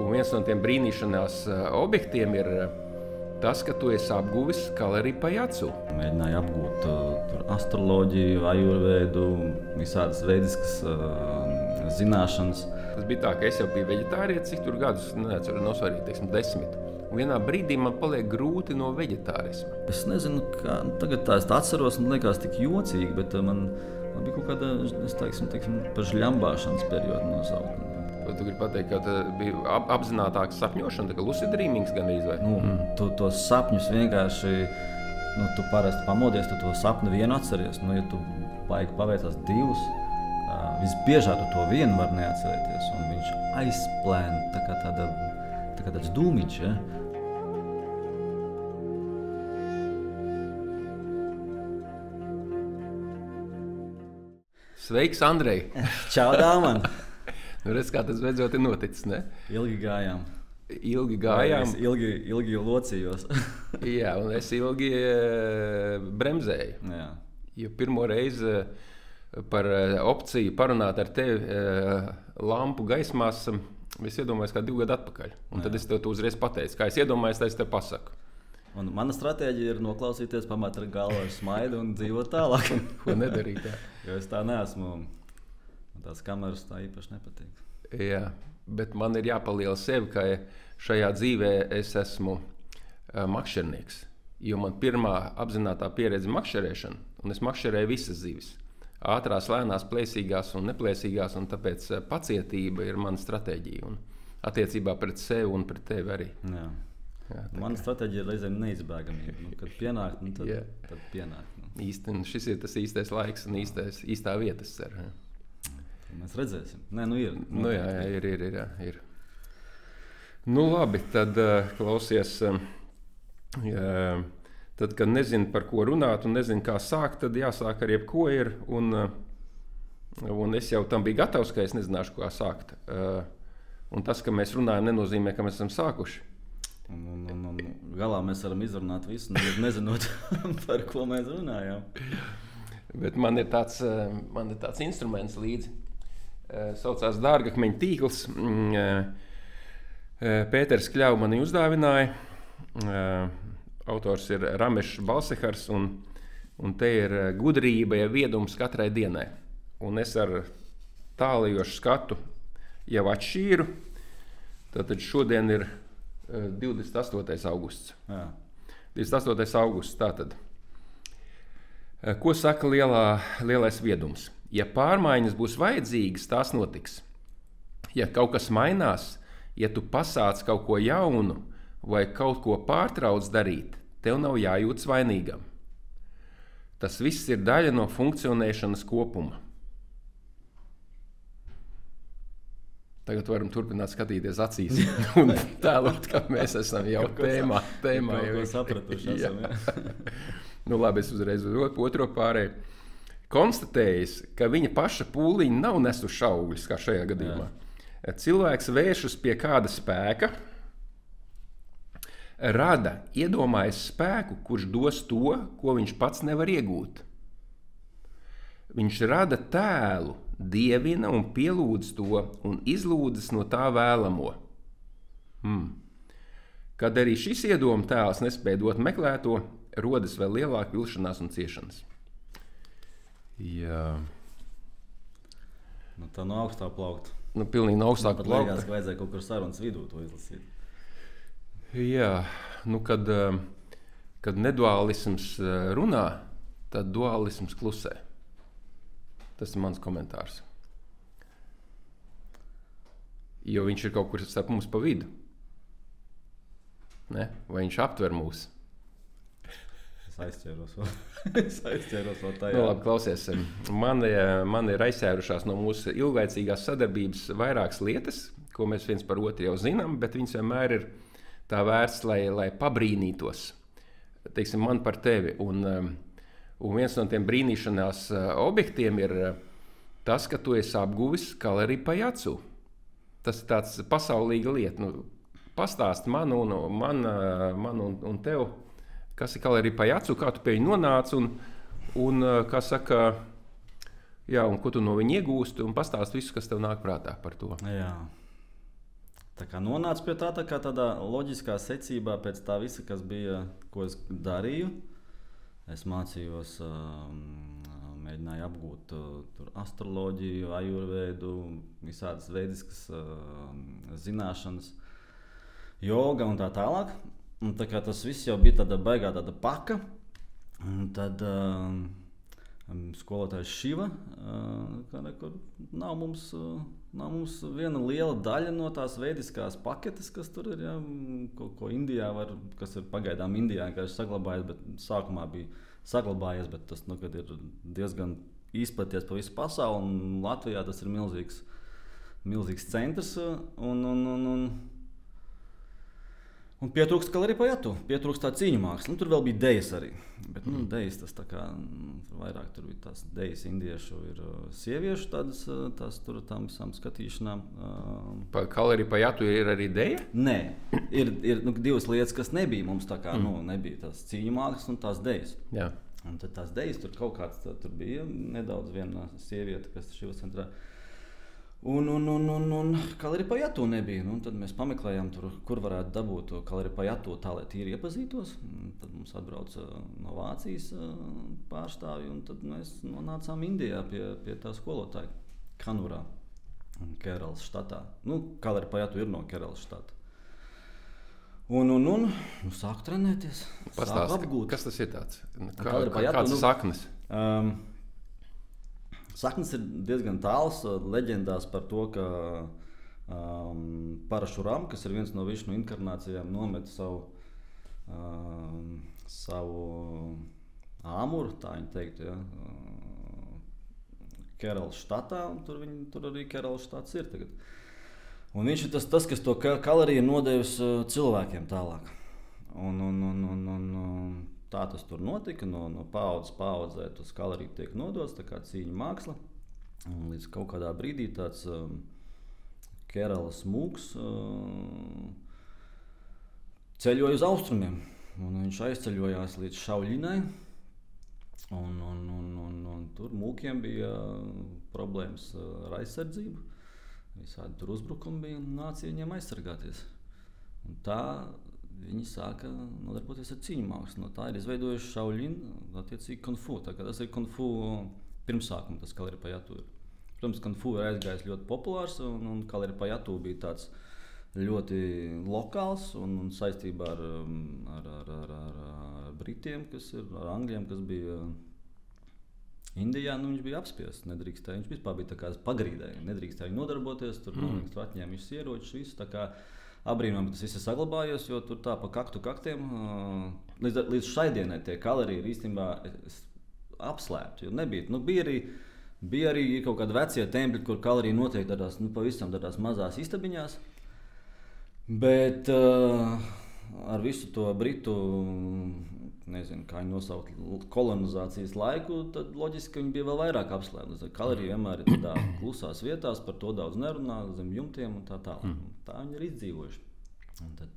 Un viens no tiem brīnīšanās objektiem ir tas, ka tu esi apguvis Kaleri Pajacu. Mēģināju apgūt astroloģiju, ajurvēdu, visādas veidiskas zināšanas. Tas bija tā, ka es jau biju veģetārietis, cik tur gadus, neatceru, nosvarīju, teiksim, 10. Un vienā brīdī man paliek grūti no veģetārisma. Es nezinu, kā tagad tā es atceros, man liekas tik jocīgi, bet man bija kaut kāda, es teiksim, par žļambāšanas periodu nosaukt. Vai tu gribi pateikt, ka bija apzinātāka sapņošana, tā kā lucid dreamings gan izvēl? Tu tos sapņus vienkārši, tu parasti pamodies, tu to sapni vienu atceries. Ja tu paveicās divus, visbiežāk tu to vienu var neatcerēties, un viņš aizplēna tā kā tāds dūmiņš, ja? Sveiks, Andrej! Čau, Dāman! Nu, redz, kā tas beidzot ir noticis, ne? Ilgi gājām. Ilgi gājām. Ilgi locījos. Jā, un es ilgi bremzēju. Jā. Jo pirmo reizi par opciju parunāt ar tevi lampu gaismās, es iedomājos kā 2 gadu atpakaļ. Un tad es tev to uzreiz pateicu. Kā es iedomājos, tad es tev pasaku. Un mana stratēģija ir noklausīties, pamat ar galvu ar smaidu un dzīvot tālāk. Ko nedarīt, jā. Jo es tā neesmu. Tās kameras tā īpaši nepatīk. Jā, bet man ir jāpaliela sevi, ka šajā dzīvē es esmu makšķernieks. Jo man pirmā apzinātā pieredze makšķerēšana, un es makšķerēju visas zivis. Ātrās, lēnās, plēsīgās un neplēsīgās, un tāpēc pacietība ir mana stratēģija. Un attiecībā pret sevi un pret tevi arī. Jā. Mana stratēģija ir reizēm neizbēgamība. Kad pienāk, tad pienāk. Īsti, šis ir tas īstais laiks un īstā vieta, es ceru. Mēs redzēsim. Nē, ir. Ir. Nu labi, tad klausies. Tad, kad nezinu, par ko runāt un nezinu, kā sākt, tad jāsāk ar jebko ir. Un es jau tam biju gatavs, ka es nezināšu, kā sākt. Un tas, ka mēs runājam, nenozīmē, ka mēs esam sākuši. Un galā mēs varam izrunāt visu, nezinot, par ko mēs runājam. Bet man ir tāds instruments līdzi. Saucās dārgakmeņa tīkls. Pēters Kļava mani uzdāvināja. Autors ir Ramešs Balsehars, un te ir gudrība, viedums katrai dienai. Un es ar tālajošu skatu jau atšķīru. Tātad šodien ir 28. augusts. Jā. 28. augusts, tātad. Ko saka lielais viedums? Ja pārmaiņas būs vajadzīgas, tās notiks. Ja kaut kas mainās, ja tu pasāc kaut ko jaunu vai kaut ko pārtrauc darīt, tev nav jājūtas vainīgam. Tas viss ir daļa no funkcionēšanas kopuma. Tagad varam turpināt skatīties acīs un tēlot, ka mēs esam jau tēmā. Jau sapratuši esam, jā. Nu labi, es uzreiz uz otro pārēju. Konstatējis, ka viņa paša pūliņi nav nesuši augļus, kā šajā gadījumā. Jā. Cilvēks vēršas pie kāda spēka, rada iedomājas spēku, kurš dos to, ko viņš pats nevar iegūt. Viņš rada tēlu, dievina un pielūdz to un izlūdzas no tā vēlamo. Kad arī šis iedoma tēls nespēja dot meklēto, rodas vēl lielāka vilšanās un ciešanas. Jā. Tā no augstā plaukta. Pilnīgi no augstā plaukta. Liekas, ka vajadzēja kaut kur sarunas vidū to izlasīt. Jā, kad neduālisms runā, tad duālisms klusē. Tas ir mans komentārs. Jo viņš ir kaut kur starp mums pa vidu. Ne? Vai viņš aptver mūs? Es aizķēros vēl tajā. Nu, labi, klausies. Man ir aizķērušās no mūsu ilglaicīgās sadarbības vairākas lietas, ko mēs viens par otru jau zinām, bet viņas vienmēr ir tā vērts, lai pabrīnītos. Teiksim, man par tevi. Un viens no tiem brīnīšanās objektiem ir tas, ka tu esi apguvis Kaleri Pajacu. Tas ir tāds pasaulīga lieta. Pastāst man un tev, kas ir Kaleri Pajacu, kā tu pie viņa nonāc un kā saka, jā, un ko tu no viņa iegūsti, un pastāst visu, kas tev nāk prātā par to. Jā. Tā kā nonāca pie tā kā tādā loģiskā secībā pēc tā visa, kas bija, ko es darīju. Es mācījos, mēģināju apgūt astroloģiju, ajurvēdu, visādas veidiskas zināšanas, joga un tā tālāk. Un tā kā tas viss jau bija tāda baigā tāda paka, un tad skolotājs Šiva, nav mums viena liela daļa no tās veidiskās paketes, kas tur ir, ja, ko Indijā var, kas ir pagaidām Indijā vienkārši saglabājies, bet sākumā bija saglabājies, bet tas ir diezgan izplaties pa visu pasauli, un Latvijā tas ir milzīgs centrs, un pietrūkst Kalaripayattu, pietrūkst tā cīņu māksla. Tur vēl bija dejas arī, bet dejas tas tā kā vairāk tur bija tās dejas indiešu, ir sieviešu tās tur tām visām skatīšanām. Pa Kalaripayattu ir arī deja? Nē, ir divas lietas, kas nebija mums tā kā, nebija tās cīņu mākslas un tās dejas. Jā. Un tad tās dejas tur kaut kāds, tur bija nedaudz viena sieviete, kas Šivas centrā. Un Kalaripayattu nebija. Tad mēs pameklējām, kur varētu dabūt Kalaripayattu tā, lai tīri iepazītos. Tad mums atbrauca no Vācijas pārstāvji, un tad mēs nonācām Indijā pie tā skolotāja Kanurā, Keralas štatā. Kalaripayattu ir no Keralas štata. Un sāku trenēties, sāku apgūt. Kas tas ir tāds? Kāds saknes? Saknes ir diezgan tāls, leģendās par to, ka Parašuram, kas ir viens no Višnu inkarnācijām, nometa savu āmuru, tā viņi teiktu, ja, Keralas štatā, un tur arī Keralas štats ir tagad. Un viņš ir tas kas to kaloriju nodevis cilvēkiem tālāk. Tā tas tur notika, no paaudzes paaudzē tas kaloriju tiek nodots, tā kā cīņa māksla. Un līdz kaut kādā brīdī tāds Keralas mūks ceļoja uz austrumiem. Un viņš aizceļojās līdz Šauļinai. Un tur mūkiem bija problēmas ar aizsardzību. Visādi tur uzbrukumi bija un nācija viņiem aizsargāties. Un tā viņi sāka nodarboties ar cīņu mākslu. No tā ir izveidojuši Šauļinu, attiecīgi Kung-Fu. Tā kā tas ir Kung-Fu pirmsākuma, tas Kalaripayattu ir. Protams, Kung-Fu ir aizgājis ļoti populārs, un Kalaripayattu bija tāds ļoti lokāls un saistībā ar Britiem, ar Angļiem, kas bija Indijā, viņš bija apspiests, nedrīkstēja. Viņš vispār bija tā kā pagrīdē, nedrīkstēja nodarboties, tur nolikst atņēma visus ieročus, visu tā kā. Abrīnojami tas viss ir saglabājies, jo tur tā pa kaktiem līdz šai dienai tie kaloriji ir īstenībā apslēpti, jo nebija. Bija arī kaut kādi vecie tempļi, kur kaloriji notiek pavisam tādās mazās istabiņās, bet ar visu to britu, nezinu, kā viņi nosaukt, kolonizācijas laiku, tad loģiski, ka viņi bija vēl vairāk apslēpti. Kalorija vienmēr ir tādā klusās vietās, par to daudz nerunā, zem jumtiem un tā tālāk. Tā viņi ir izdzīvojuši. Un tad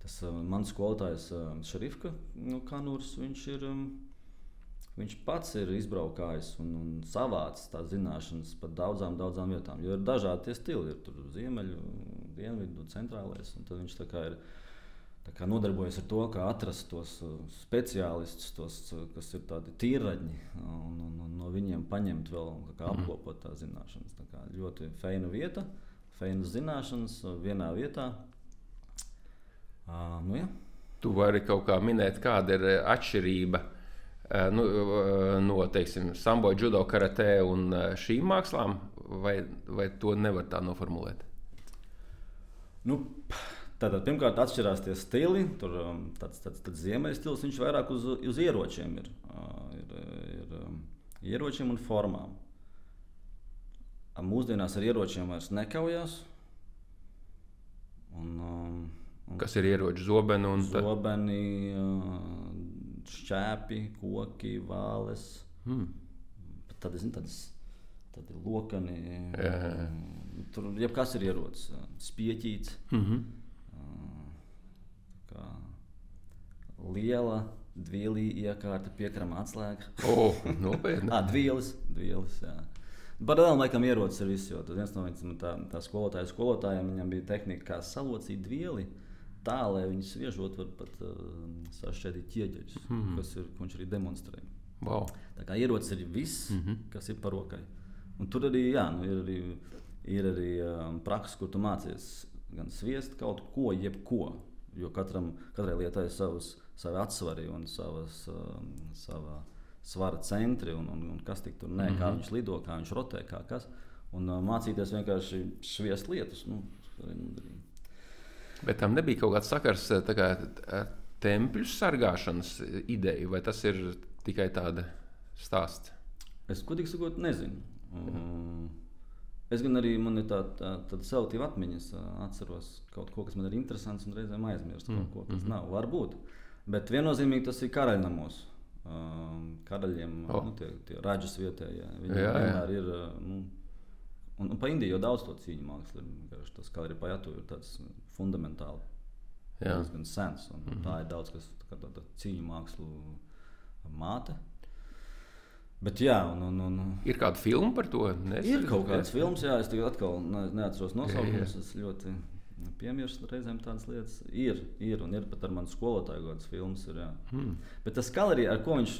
tas mans skolotājs Šerifka no Kanūras, viņš pats ir izbraukājis un savācis tās zināšanas par daudzām vietām, jo ir dažādi tie stili, ir tur ziemeļu, dienvidu, centrālais, un tad viņš tā kā nodarbojas ar to, kā atrast tos speciālistus, kas ir tādi tīraģi, un no viņiem paņemt vēl, kā apkopot tās zināšanas. Tā kā ļoti feina vieta, feinas zināšanas vienā vietā. Jā. Tu vari kaut kā minēt, kāda ir atšķirība no, teiksim, sambo, judo, karate un šīm mākslām, vai to nevar tā noformulēt? Tātad, pirmkārt, atšķirās tie stili. Tur tāds ziemeļu stils, viņš vairāk uz ieročiem ir ieročiem un formām. Mūsdienās ar ieročiem vairs nekaujās. Kas ir ieroči? Zobeni un zobeni, šķēpi, koki, vāles. Tādi lokani. Tur jebkas ir ierocis. Spieķīts. Liela dvielī iekārta, piekrama atslēga. Nopietni. Dvielis, jā. Paralēli laikam ierocis ir viss, jo tad viens no viņiem tā skolotājiem, viņam bija tehnika, kā salocīt vieli tā, lai viņi sviežot var pat sašķēdīt ķieģeļus, ko viņš arī demonstrēja. Wow. Tā kā ierocis ir viss, kas ir par rokai. Un tur arī, jā, ir arī prakses, kur tu mācies gan sviest kaut ko, jebko, jo katrai lietai ir savi atsvari un sava svara centri un kas tik tur nē, kā viņš lido, kā viņš rotē, kā kas. Un mācīties vienkārši sviest lietas. Bet tam nebija kaut kāds sakars kā, ar tempļu sargāšanas ideju, vai tas ir tikai tāda stāsts? Es godīgi sakot nezinu. Es gan arī man ir tāda selektīva atmiņas, atceros kaut ko, kas man ir interesants un reizēm aizmirst kaut ko, kas nav. Varbūt. Bet viennozīmīgi tas ir karaļnamos. Karaļiem, tie raģas vietējie. Viņi vienmēr ir, un pa Indiju jau daudz to cīņu mākslu ir. Tas kā arī pa Jatu ir tāds fundamentāli. Gan sens. Un tā ir daudz, kas tāda cīņu mākslu māte. Bet jā, ir kāda filma par to? Ir kaut kāds films, jā, es tagad atkal neatceros nosaukumus, es ļoti piemirstu reizēm tādas lietas. Ir, un ir pat ar manu skolotāju kāds films. Ir, Bet tas galerija, ar ko viņš,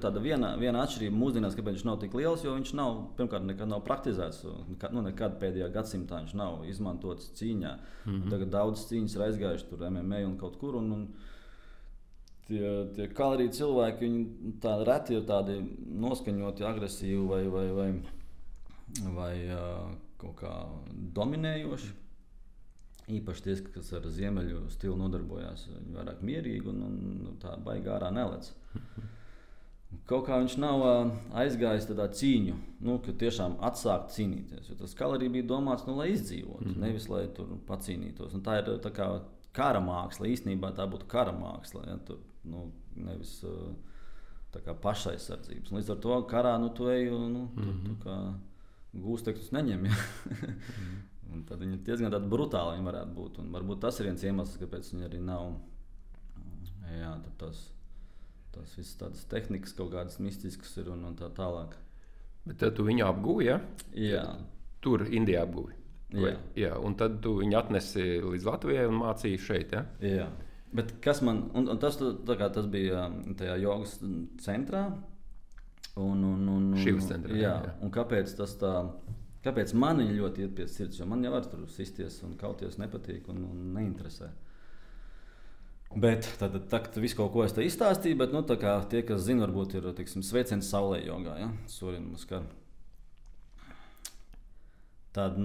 tāda viena atšķirība mūsdienās, kāpēc viņš nav tik liels, jo viņš nav, pirmkārt, nekad nav praktizēts, nekad pēdējā gadsimtā viņš nav izmantots cīņā. Tagad daudz cīņas ir aizgājuši tur MMA un kaut kur, un tie galerija cilvēki, viņi tādi reti ir tādi noskaņoti, agresīvi vai kaut kā dominējoši. Īpaši tie, kas ar ziemeļu stilu nodarbojās, viņi vairāk mierīgi un tā baigi ārā nelec. Kaut kā viņš nav aizgājis tādā cīņu, ka tiešām atsākt cīnīties. Jo tas galerija bija domāts, lai izdzīvotu, nevis lai tur pacīnītos. Un tā ir tā kā kara māksla, īstenībā tā būtu kara māksla. Ja? Tur, nevis tā kā pašaizsardzības. Līdz ar to karā tu ej, tu kā gūstektus neņem. Ja? Un tad viņi diezgan tādi brutāli viņi varētu būt. Un varbūt tas ir viens iemesls, kāpēc viņi arī nav. Jā, tas viss tādas tehnikas kaut kādas mistiskas ir un tā tālāk. Bet tad tu viņu apgūvi, ja? Jā. Tur Indijā apgūvi? Jā. Un tad tu viņu atnesi līdz Latvijai un mācīji šeit, ja? Jā. Bet kas man, un tas bija tajā jogas centrā. Šivas centrā. Jā. Un kāpēc man viņa ļoti iet pie sirds, jo man jau var tur sisties un kauties nepatīk un neinteresē. Bet tad visu kaut ko es te izstāstīju, bet tā kā tie, kas zina, varbūt ir, sveiciens saulē jogā, ja? Surya Namaskar. Tad,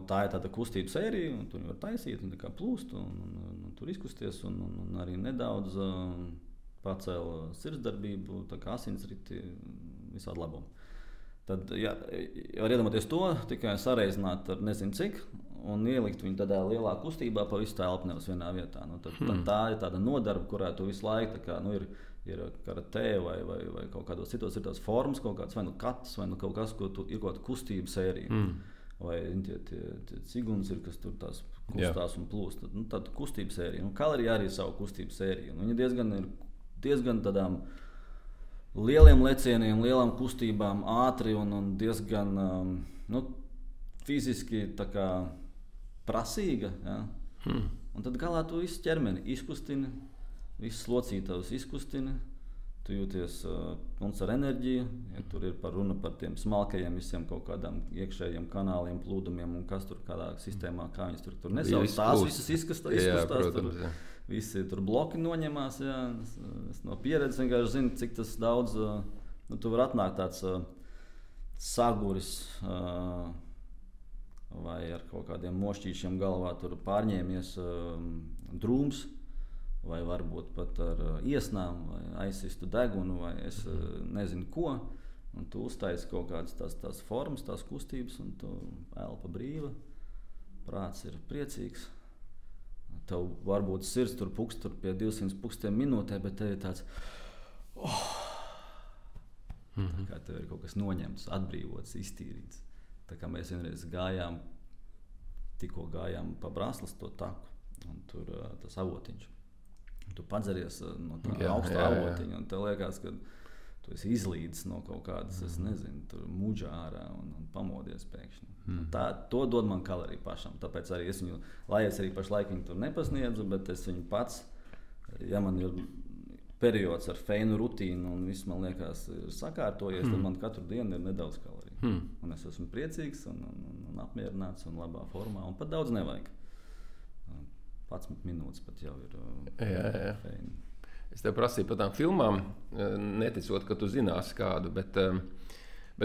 tā ir tāda kustība sērija, un tur var taisīt, un tā kā plūst, un tur izkusties, un arī nedaudz pacēla sirdsdarbību, tā kā asinsriti, visādi labumi. Tad, ja var iedomāties to, tikai sareizināt ar nezinu cik, un ielikt viņu tādā lielā kustībā pa visu telpu nevis vienā vietā. Tā ir tāda nodarba, kurā tu visu laiku, ir karatē vai kaut kādos citos ir tās formas, kaut kāds vai katas, vai kaut kas, ko ir kaut kāda kustība sērija. Vai tie ciguns ir, kas tur tās kustās un plūst. Tāda kustība sērija. Un galerija arī ir savu kustību sēriju. Viņa diezgan tādām lieliem lecieniem, lielām kustībām, ātri un diezgan fiziski tā kā prasīga. Ja? Un tad galā tu visu ķermeni izkustini, visus locītavus izkustini, tu jūties pilns ar enerģiju, ja tur ir runa par tiem smalkajiem visiem kaut kādām iekšējiem kanāliem, plūdumiem un kas tur kādā sistēmā, kā viņas tur nesauc. Tās visas izkustās. Visi tur bloki noņemās, jā. Es no pieredzes vienkārši zinu, cik tas daudz, tu var atnākt tāds saguris vai ar kaut kādiem mošķīšiem galvā tur pārņēmies drūms, vai varbūt pat ar iesnām, vai aizsistu degunu, vai es nezinu ko, un tu uztaisi kaut kādas tās formas, tās kustības, un tu elpa brīva, prāts ir priecīgs. Tev varbūt sirds tur pukst pie 200 pukstiem minūtē, bet tev ir tāds tā kā tev ir kaut kas noņemts, atbrīvots, iztīrīts. Tā kā mēs vienreiz tikko gājām pa Braslas to taku, un tur tas avotiņš. Tu padzeries no tā augstā avotiņa, un tev liekas, ka tu esi izlīdis no kaut kādas, es nezinu, tur muģā ārā un pamodies pēkšņi. To dod man kaloriju pašam. Tāpēc arī es viņu, lai es arī pašlaik viņu tur nepasniedzu, bet es viņu pats, ja man ir periods ar feinu rutīnu un viss man liekas ir sakārtojies, tad man katru dienu ir nedaudz kaloriju. Un es esmu priecīgs un apmierināts un labā formā, un pat daudz nevajag. 11 minūtes pat jau ir feini. Es tev prasīju par tām filmām, neticot, ka tu zināsi kādu, bet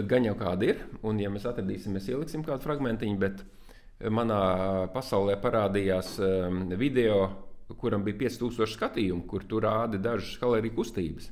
gan jau kāda ir. Un, ja mēs atradīsim, mēs ieliksim kādu fragmentiņu, bet manā pasaulē parādījās video, kuram bija 5000 skatījumu, kur tu rādi dažas kaloriju kustības.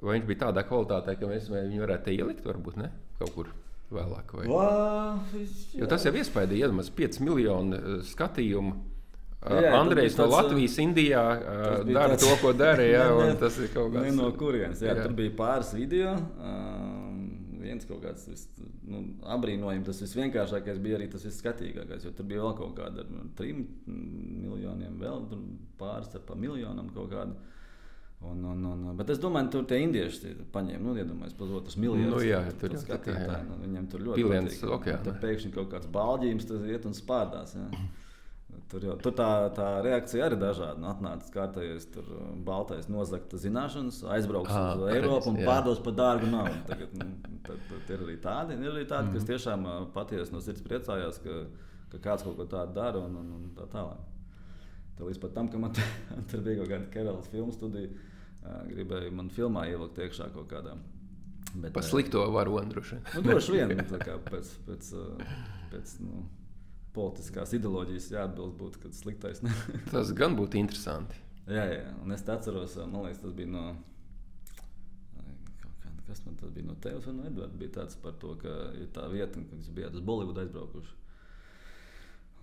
Vai viņš bija tādā kvalitātē, ka mēs viņu varētu te ielikt, varbūt ne? Kaut kur vēlāk? Jo tas jau iespaidīja, iedomās 5 miljonu skatījumu. Andrejs no Latvijas, Indijā dara to, ko dara, un tas ir kaut kāds... No kurienes, tur bija pāris video. Viens kaut kāds abrīnojums, tas visvienkāršākais bija arī tas visskatīgākais, jo tur bija vēl kaut kāda ar 3 miljoniem, vēl pāris ar pa miljonam kaut kādu. Bet es domāju, tur tie indieši paņēma, iedomājas, pusotras miljardus tur skatītāji. Viņam tur ļoti patīk. Tur pēkšņi kaut kāds bāļģījums, tas iet un spārdās. Tur tā reakcija arī dažāda. Atnācis kārtējais baltais nozagta zināšanas, aizbrauks uz Eiropu un pārdos par dārgu naudu. Tad ir arī tādi, kas tiešām patiesi no sirds priecājās, ka kāds kaut ko tādu dara un tā tālāk. Līdz pat tam, ka man tur bija kaut kāda Kerelas filmu studija, gribēju man filmā ielikt iekšā kaut kādā. Pa slikto varoni droši vien. Droši vien, pēc politiskās ideoloģijas jāatbilst būtu, kad sliktais ne. Tas gan būtu interesanti. Jā, un es atceros, man liekas, tas bija no... Kas man tas bija no tevis vai no Edvarda? Bija tāds par to, ka ir tā vieta, kad jūs bijāt uz Bolivudu aizbraukuši.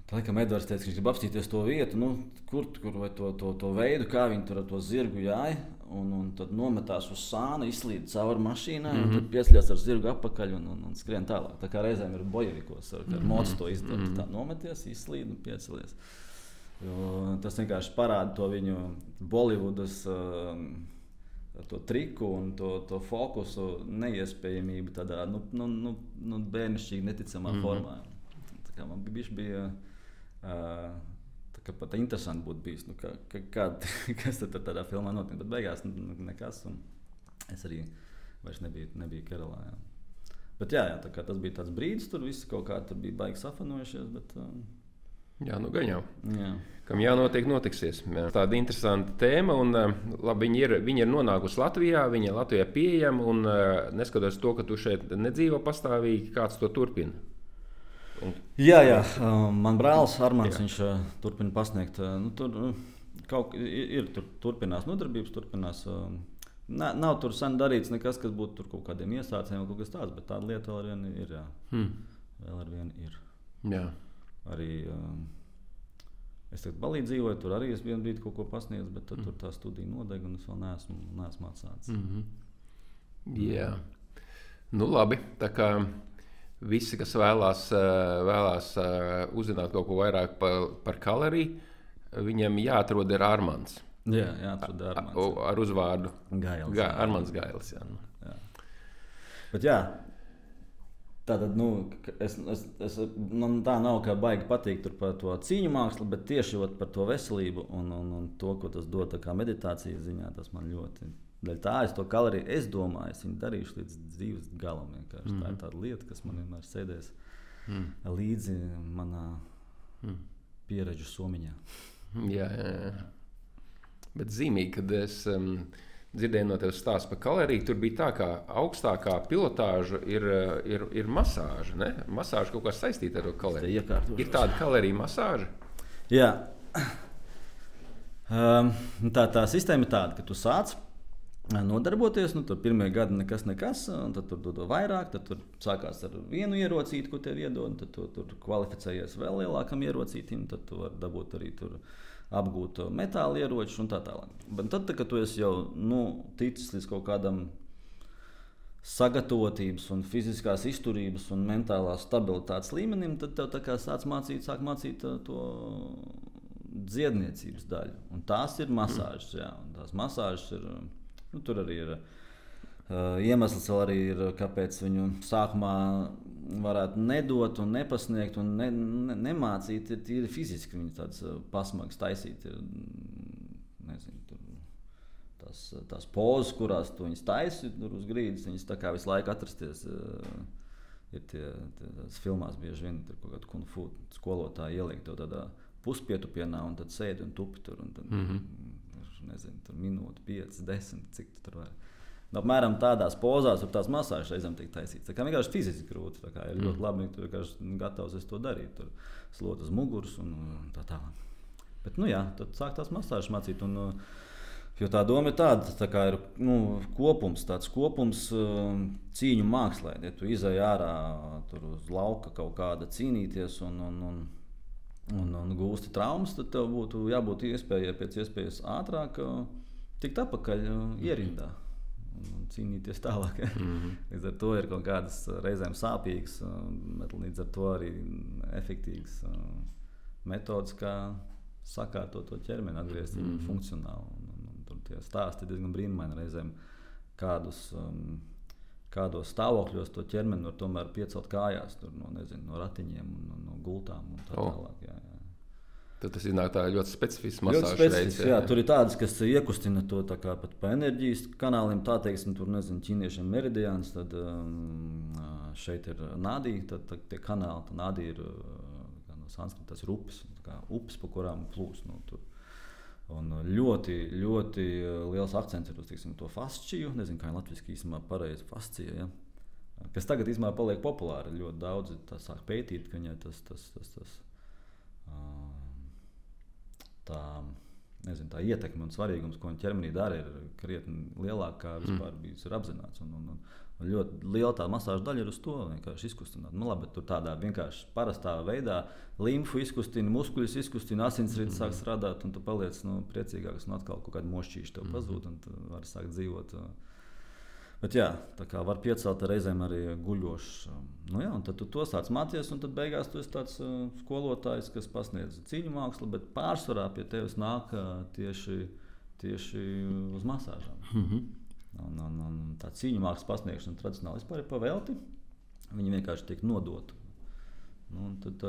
Laikam Edvards teica, ka viņš grib apstīties to vietu, kur vai to veidu, kā viņi tur ar to zirgu jāja, un tad nometās uz sāna, izslīd cauri mašīnai, un tad piesļās ar zirgu apakaļ un skrien tālāk. Tā kā reizēm ir bojevikos, ar mocu to izdara. Tā nometies, izslīd un piecelies. Jo tas vienkārši parāda to viņu Bolivudas to triku un to fokusu neiespējamību tādā, bērnišķīgi neticamā formā. Tā kā man bija tā kā pat interesanti būtu bijis, kas tad tādā filmā notiek, bet beigās nekas, un es arī vairs nebiju Keralā. Bet jā, tā kā tas bija tāds brīdis, tur visi kaut kā tur bija baigi safanojušies, bet... Jā, gan jau. Jā. Kam jānotiek, notiksies. Tāda interesanta tēma, un labi, viņi ir nonākusi Latvijā, viņi ir Latvijā pieejama, un neskatoties to, ka tu šeit nedzīvo pastāvīgi, kāds to turpina? Jā, man brālis Armands, viņš turpina pasniegt, turpinās nodarbības, nav tur sen darīts nekas, kas būtu tur kaut kādiem iesācējiem vai kaut kas tāds, bet tāda lieta vēl arvien ir, jā. Vēl arvien ir. Jā. Arī, es tagad Balī dzīvoju, tur arī es vienu brīdi kaut ko pasniedzu, bet tad tur tā studija nodeg un es vēl neesmu atsācis. Jā. Labi, tā kā visi, kas vēlās uzzināt kaut ko vairāk par kaloriju, viņam jāatrod ir Armands. Jā, jāatrod Armands. Ar uzvārdu Gailis. Armands Gailis, jā. Bet jā, tātad, man tā nav, kā baigi patīk tur par to cīņu mākslu, bet tieši par to veselību un to, ko tas dod tā kā meditācijas ziņā, tas man ļoti... Daļ tā, es to kaloriju, es domāju, es viņu darīšu līdz dzīves galam vienkārši. Tā ir tāda lieta, kas man vienmēr sēdēs līdzi manā pieredžu somiņā. Jā. Bet zīmīgi, kad es dzirdēju no tevis stāstu par kaloriju. Tur bija tā, ka augstākā pilotāža ir masāža. Ne? Masāža kaut kā saistīta ar to kaloriju. Ir tāda kaloriju masāža? Jā. Tā sistēma ir tāda, ka tu sāc nodarboties, tur pirmie gadi nekas, un tad tur vairāk, tad tur sākās ar vienu ierocīti, ko tev iedod, tad tu tur kvalificējies vēl lielākam ierocītim, tad tu vari dabūt arī tur apgūt metāla ieročus un tā tālāk. Bet tad, kad tu esi jau ticis līdz kaut kādam sagatavotības un fiziskās izturības un mentālās stabilitātes līmenim, tad tev tā kā sāk mācīt to dziedniecības daļu. Un tās ir masāžas, jā. Un tās masāžas ir, tur arī ir iemesls vēl arī ir, kāpēc viņu sākumā varētu nedot un nepasniegt un nemācīt, ir tīri fiziski viņi tāds pasmags taisīt. Ir, nezinu, tur tās pozas, kurās tu viņas taisi tur uz grīdas, viņas tā kā visu laiku atrasties. Ir tās filmās bieži vien tur kaut kādu kung fu skolotāju ieliek tev tādā puspietupienā un tad sēdi un tupi tur. Un tad, nezinu, tur minūte, 5, 10, cik tu tur var. Apmēram tādās pozās tur tās masāžas reizēm tiek taisītas. Tā kā vienkārši fiziski grūti. Tā kā ir ļoti labi, ka tu vienkārši gatavs to darīt. Tur slot uz muguras un tā tālāk. Bet, jā, tad sāk tās masāžas mācīt. Jo tā doma ir tāda, tā kā ir tāds kopums cīņu mākslē. Ja tu izej ārā tur uz lauka kaut kāda cīnīties un gūsti traumas, tad tev būtu jābūt iespējai pēc iespējas ātrāk tikt atpakaļ ierindā un cīnīties tālāk. Ja? Līdz ar to ir kaut kādas reizēm sāpīgas, bet līdz ar to arī efektīvas metodas, kā sakārtot to ķermeni, atgriezt viņu funkcionāli. Tur tie stāsti ir diezgan brīnumaini reizēm, kādos stāvokļos to ķermeni var tomēr piecelt kājās tur, no ratiņiem un no gultām un tā tālāk. Jā. Tad tas iznāk tā ļoti specifisks masāžas veids. Jā, tur ir tādas, kas iekustina to tā kā pat pa enerģijas kanāliem, tā teiksim, tur ķīniešiem meridiāns, tad šeit ir nādī, tad tie kanāli, tad nādī ir no sanskrita, tas ir upes, pa kurām plūs. Tur. Un ļoti, ļoti liels akcents ir uz to fasciju, nezinu, kā latviski īstenībā pareizi fascija, ja? Kas tagad īstenībā paliek populāri, ļoti daudzi tā sāk pētīt, ka viņai tā ietekme un svarīgums, ko viņa ķermenī dara, ir krietni lielāka, kā vispār bijis ir apzināts. Un ļoti liela tā masāža daļa ir uz to vienkārši izkustināt. Labi, tur tādā vienkārši parastā veidā limfu izkustina, muskuļus izkustina, asinsrites sāk strādāt, un tu paliec priecīgāks, un atkal kaut kādi mošķīši tev pazūd, un tu vari sākt dzīvot. Bet jā, tā kā var piecelt reizēm arī guļošs. Un tad tu to sāc mācīties, un tad beigās tu esi tāds skolotājs, kas pasniedz cīņu mākslu, bet pārsvarā pie tevis nāk tieši uz masāžām. Un tā cīņu mākslas pasniegšana tradicionāli vispār ir pavelti. Viņi vienkārši tiek nodota. Tad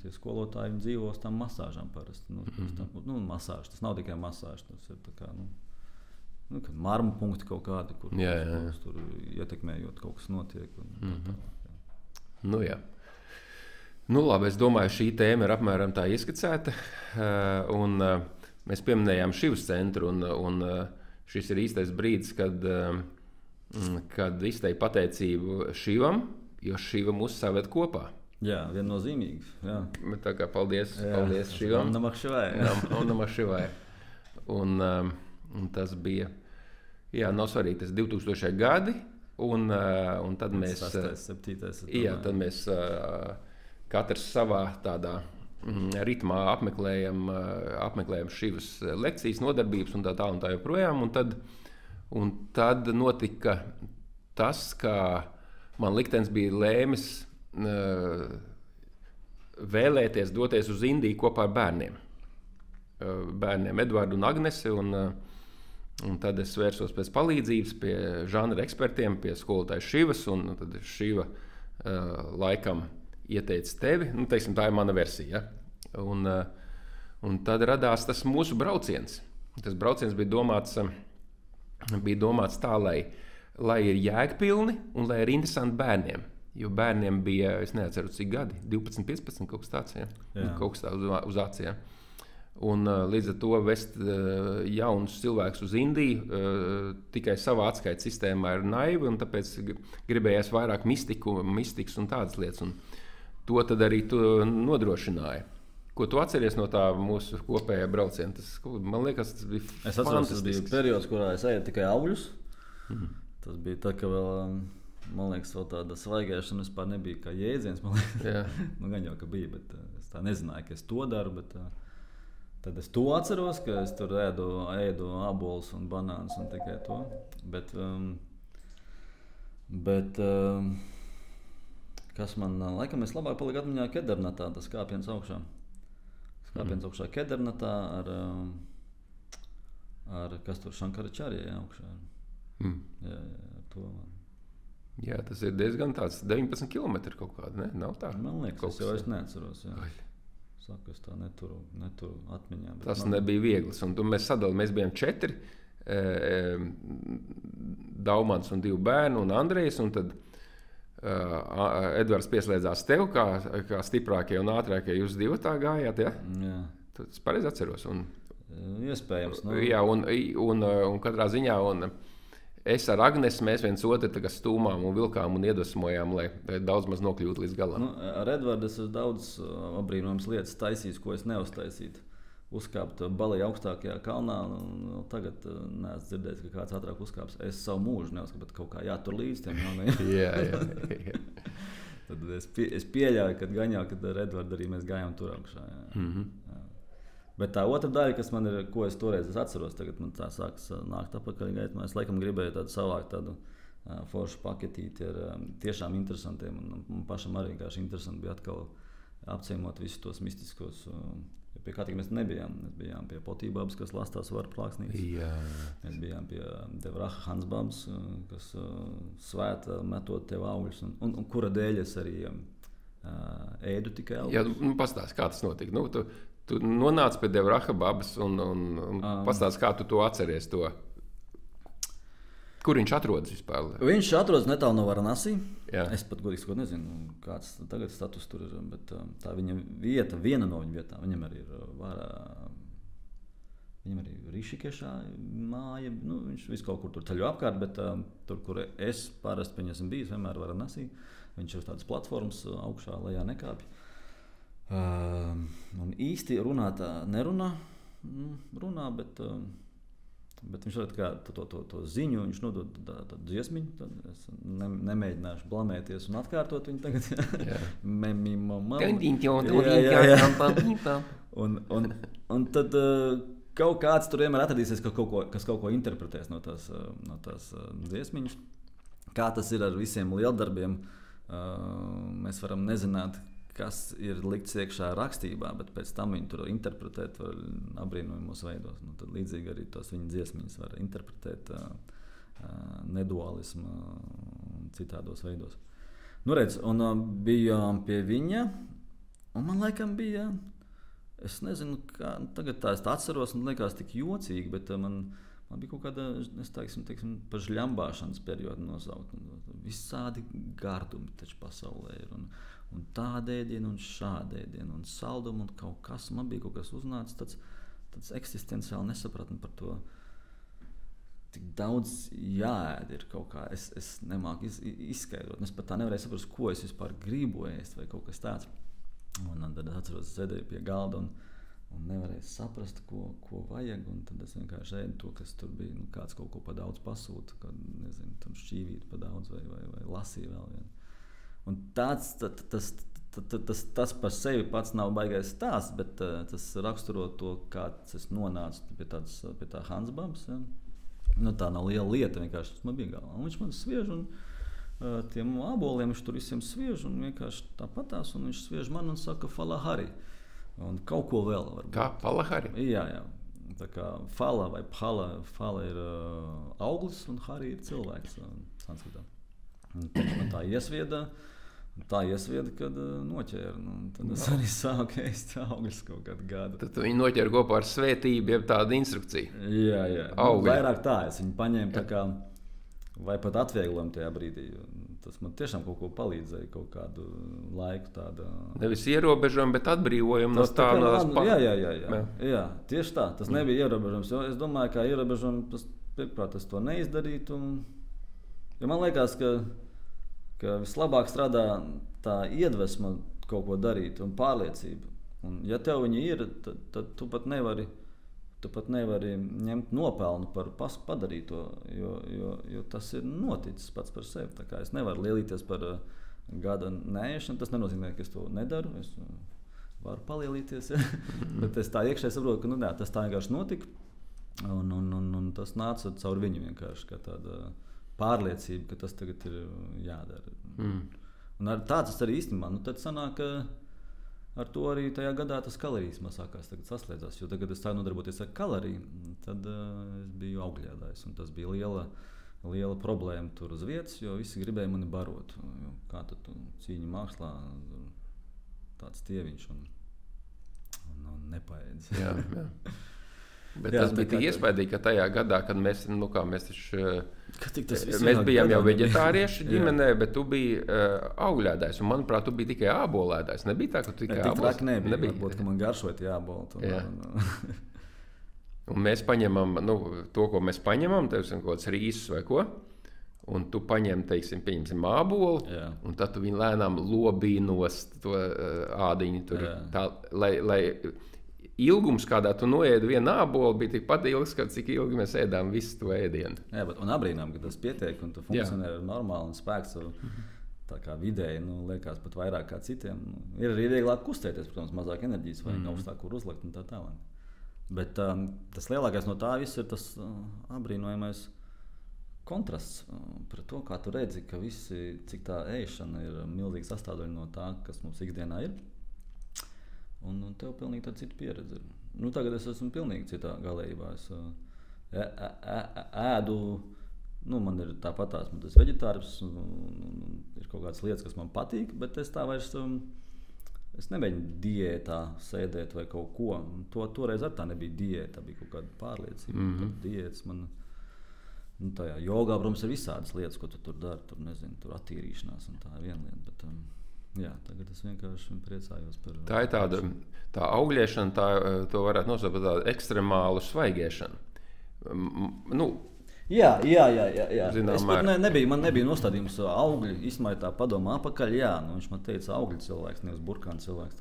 tie skolotāji dzīvo uz tām masāžām parasti. Masāžas, tas nav tikai masāžas, tas ir tā kā, kad marmu punkti kaut kādi, kur tur ietekmējot kaut kas notiek. Jā. Labi, es domāju, šī tēma ir apmēram tā ieskicēta. Un mēs pieminējām Šivas centru, un šis ir īstais brīdis, kad izteikt pateicību Šivam, jo Šiva mūs saved kopā. Jā, viennozīmīgi. Jā. Tā kā paldies Šivam. Namah Šivai. Un tas bija, nav svarīgi, tas 2000. gadi, un tad mēs, 7. Tad mēs katrs savā tādā ritmā apmeklējam Šivas lekcijas, nodarbības un tā joprojām, un tad notika tas, ka man liktenis bija lēmis vēlēties doties uz Indiju kopā ar bērniem Edvardu un Agnesi, un tad es vērsos pēc palīdzības pie žanra ekspertiem, pie skolotāja Šivas, un tad Šiva laikam ieteica tevi, teiksim, tā ir mana versija, ja? Un tad radās tas mūsu brauciens. Tas brauciens bija domāts tā, lai ir jēgpilni un lai ir interesanti bērniem, jo bērniem bija, es neatceru cik gadi, 12, 15, kaut kas tāds, ja? Kaut kas tāds uz aci, ja? Un līdz ar to vest jaunus cilvēkus uz Indiju tikai savā atskaites sistēmā ir naivi, un tāpēc gribējās vairāk mistikas un tādas lietas. Un to tad arī tu nodrošināji. Ko tu atceries no tā mūsu kopējā brauciena? Man liekas, tas bija fantastisks. Es atceros, tas bija periods, kurā es ēdu tikai augļus. Tas bija tā, ka vēl, man liekas, vēl tāda svaigēšana vispār nebija kā jēdziens. Nu, gan jau, ka bija, bet es tā nezināju, ka es to daru. Bet, tad es to atceros, ka es tur ēdu abolus un banānus un tikai to. Bet kas man, laikam, es labāk paliku atmiņā Kedernatā, tas kāpiens augšā. Kāpiens augšā Kedernatā ar kas tur Šankaračārija augšā. Jā, ar to. Jā, tas ir diezgan tāds 19 km kaut kāda, ne? Nav tā? Man liekas, es neatceros, jā. Saku, es tā neturu atmiņā. Tas nebija viegls. Un mēs sadalījām, mēs bijām 4. Daumans un 2 bērni un Andrejs. Un tad Edvards pieslēdzās tev kā stiprākie un ātrākie. Jūs 2 tā gājāt, ja? Jā. Tad es pareizi atceros. Iespējams. Jā, un katrā ziņā... Es ar Agnesi mēs viens otru stūmām un vilkām un iedvesmojām, lai daudz maz nokļūtu līdz galam. Ar Edvardu es esmu daudz apbrīnojams lietas taisījis, ko es neuztaisītu. Uzkāpt Balī augstākajā kalnā, un tagad neesmu dzirdējis, ka kāds ātrāk uzkāps. Es savu mūžu neuzkāpu, bet kaut kā jātur līdz tiem jaunajiem. Jā. Tad es pieļauju, kad ar Edvardu arī mēs gājām tur augšā. Bet tā otra daļa, kas man ir, ko es toreiz atceros, tagad man tā sākas nākt apakaļ gaitā. Es laikam gribēju savākt tādu foršu paketīti ar tiešām interesantiem. Un pašam arī vienkārši interesanti bija atkal apciemot visus tos mistiskos. Pie kā tik mēs nebijām. Mēs bijām pie Potībabas, kas lastās varu plāksnītes. Jā. Mēs bijām pie Devraha Hansbabas, kas svēta metot tev augļus. Un kura dēļ es arī ēdu tikai augļus. Jā, pastāsti, kā tas notika. Tu nonāci pie Devraha babas un pastāsti, kā tu to atceries. Kur viņš atrodas vispār? Viņš atrodas netālu no Varanasi. Jā. Es pat godīgi sakot nezinu, kāds tagad status tur ir, bet tā viņa vieta, viena no viņa vietām, viņam arī ir Rišikešā māja. Viņš visu kaut kur tur ceļo apkārt, bet tur, kur es parasti viņas esmu bijis, vienmēr Varanasi. Viņš ir uz tādas platformas augšā, lejā nekāpj. Un īsti runāt nerunā, bet viņš var to ziņu, viņš nodod tādu dziesmiņu, es nemēģināšu blamēties un atkārtot viņu tagad. Un tad kaut kāds tur vienmēr atradīsies, kas kaut ko interpretēs no tās dziesmiņas. Kā tas ir ar visiem lieldarbiem, mēs varam nezināt, kas ir likts iekšā rakstībā, bet pēc tam viņi tur interpretēt var apbrīnojamos veidos. Tad līdzīgi arī tās viņa dziesmiņas var interpretēt nedualismu un citādos veidos. Redz, un bijām pie viņa, un man laikam bija, es nezinu, kā, tagad tā es atceros, un liekas tik jocīgi, bet man bija kaut kāda, es teiksim, par žļambāšanas periodu nosaukt. Visādi gardumi taču pasaulē ir. Un tādēļ, un šādēļ, un saldumu, un kaut kas. Man bija kaut kas uznācis, tāds eksistenciāli nesapratni par to. Tik daudz jāēd ir kaut kā. Es nemāku izskaidrot. Es pat tā nevarēju saprast, ko es vispār gribu ēst vai kaut kas tāds. Un tad es atceros, es sēdēju pie galda un nevarēju saprast, ko vajag. Un tad es vienkārši ēdu to, kas tur bija. Kāds kaut ko pa daudz pasūta, kad, nezinu, tam šķīvīt pa daudz vai lasīja vēl vienu. Un tas par sevi pats nav baigais stāsts, bet tas raksturo to, kāds es nonācu pie tā Hansbabas. Ja? Tā nav liela lieta, vienkārši tas man bija galvā. Un viņš man sviež, un tiem aboliem viņš tur visiem sviež, un vienkārši tāpatās, un viņš sviež man un saka falahari. Un kaut ko vēl varbūt. Kā falahari? Jā. Tā kā fala vai fala ir auglis, un hari ir cilvēks sanskritā. Un viņš man tā iesvieda, kad noķēra. Tad es arī sāku ēst augļus kaut kādu gadu. Tad viņi noķēra kopā ar svētību, jeb tādu instrukciju. Jā. Vairāk tā, es viņu paņēmu tā kā vai pat atvieglojumu tajā brīdī. Tas man tiešām kaut ko palīdzēja, kaut kādu laiku tāda. Nevis ierobežojumi, bet atbrīvojumi no tādas Jā, tieši tā. Tas nebija ierobežojums. Es domāju, ka ierobežojumi, pirmkārt, es to neizdarītu. Jo man liekas, ka vislabāk strādā tā iedvesma kaut ko darīt un pārliecība. Un, ja tev viņa ir, tad tu pat nevari ņemt nopelnu par padarīto, jo tas ir noticis pats par sevi. Tā kā es nevaru lielīties par gada neēšanu, tas nenozīmē, ka es to nedaru. Es varu palielīties, ja? Bet es tā iekšēji saprotu, ka tas tā vienkārši notika. Un tas nāca caur viņu vienkārši, kā tāda pārliecība, ka tas tagad ir jādara. Un ar tāds tas arī īstenībā. Tad sanāk, ka ar to arī tajā gadā tas kalorijas man sākās saslēdzās. Jo tagad, kad es sāku nodarboties ar kaloriju, tad es biju augļēdājs. Un tas bija liela problēma tur uz vietas, jo visi gribēja mani barot. Jo kā tad cīņa mākslā, tāds tieviņš un nepaēdis. Jā. Bet tas bija tik iespaidīgi, ka tajā gadā, kad mēs bijām jau veģetārieši ģimenē, bet tu biji augļēdājs. Un, manuprāt, tu biji tikai ābolēdājs. Nebija tā, ka tu tikai ābols? Nebija. Varbūt, ka man garšoja tie āboli. Un mēs paņemam to, ko mēs paņemam, tev ir kaut kāds rīsus vai ko, un tu paņem, pieņemsim ābolu, un tad tu viņu lēnām lobīji nost to ādiņu tur, tā, lai ilgums, kādā tu noēdi vienu ābolu, bija tikpat ilgs, cik ilgi mēs ēdām visu to ēdienu. Jā, un abrīnām, ka tas pietiek un tu funkcionē normāli un spēks tā kā vidēji, liekas pat vairāk kā citiem. Ir arī vieglāk kustēties, protams, mazāk enerģijas vai augstāk, kur uzlikt un tā tālāk. Bet tas lielākais no tā viss ir tas abrīnojamais kontrasts pret to, kā tu redzi, ka cik tā ēšana ir milzīga sastāvdaļa no tā, kas mums ikdienā ir. Un tev pilnīgi tāda cita pieredze. Tagad es esmu pilnīgi citā galējībā. Es ēdu, man ir tāpatās, man tas veģetārs, ir kaut kādas lietas, kas man patīk, bet es tā vairs, es nemēģinu diētā sēdēt vai kaut ko. Toreiz ar tā nebija diēta, tā bija kaut kāda pārliecība. Diētas man, tajā jogā, protams, ir visādas lietas, ko tu tur dari, tur attīrīšanās un tā ir viena lieta, bet jā, tagad es vienkārši priecājos par... Tā ir tā augļiešana, to varētu nosaukt par tādu ekstremālu svaigēšanu. Jā. Man nebija nostādījums augļi, īstenībā tā padomā apakaļ, viņš man teica augļu cilvēks, nevis burkānu cilvēks,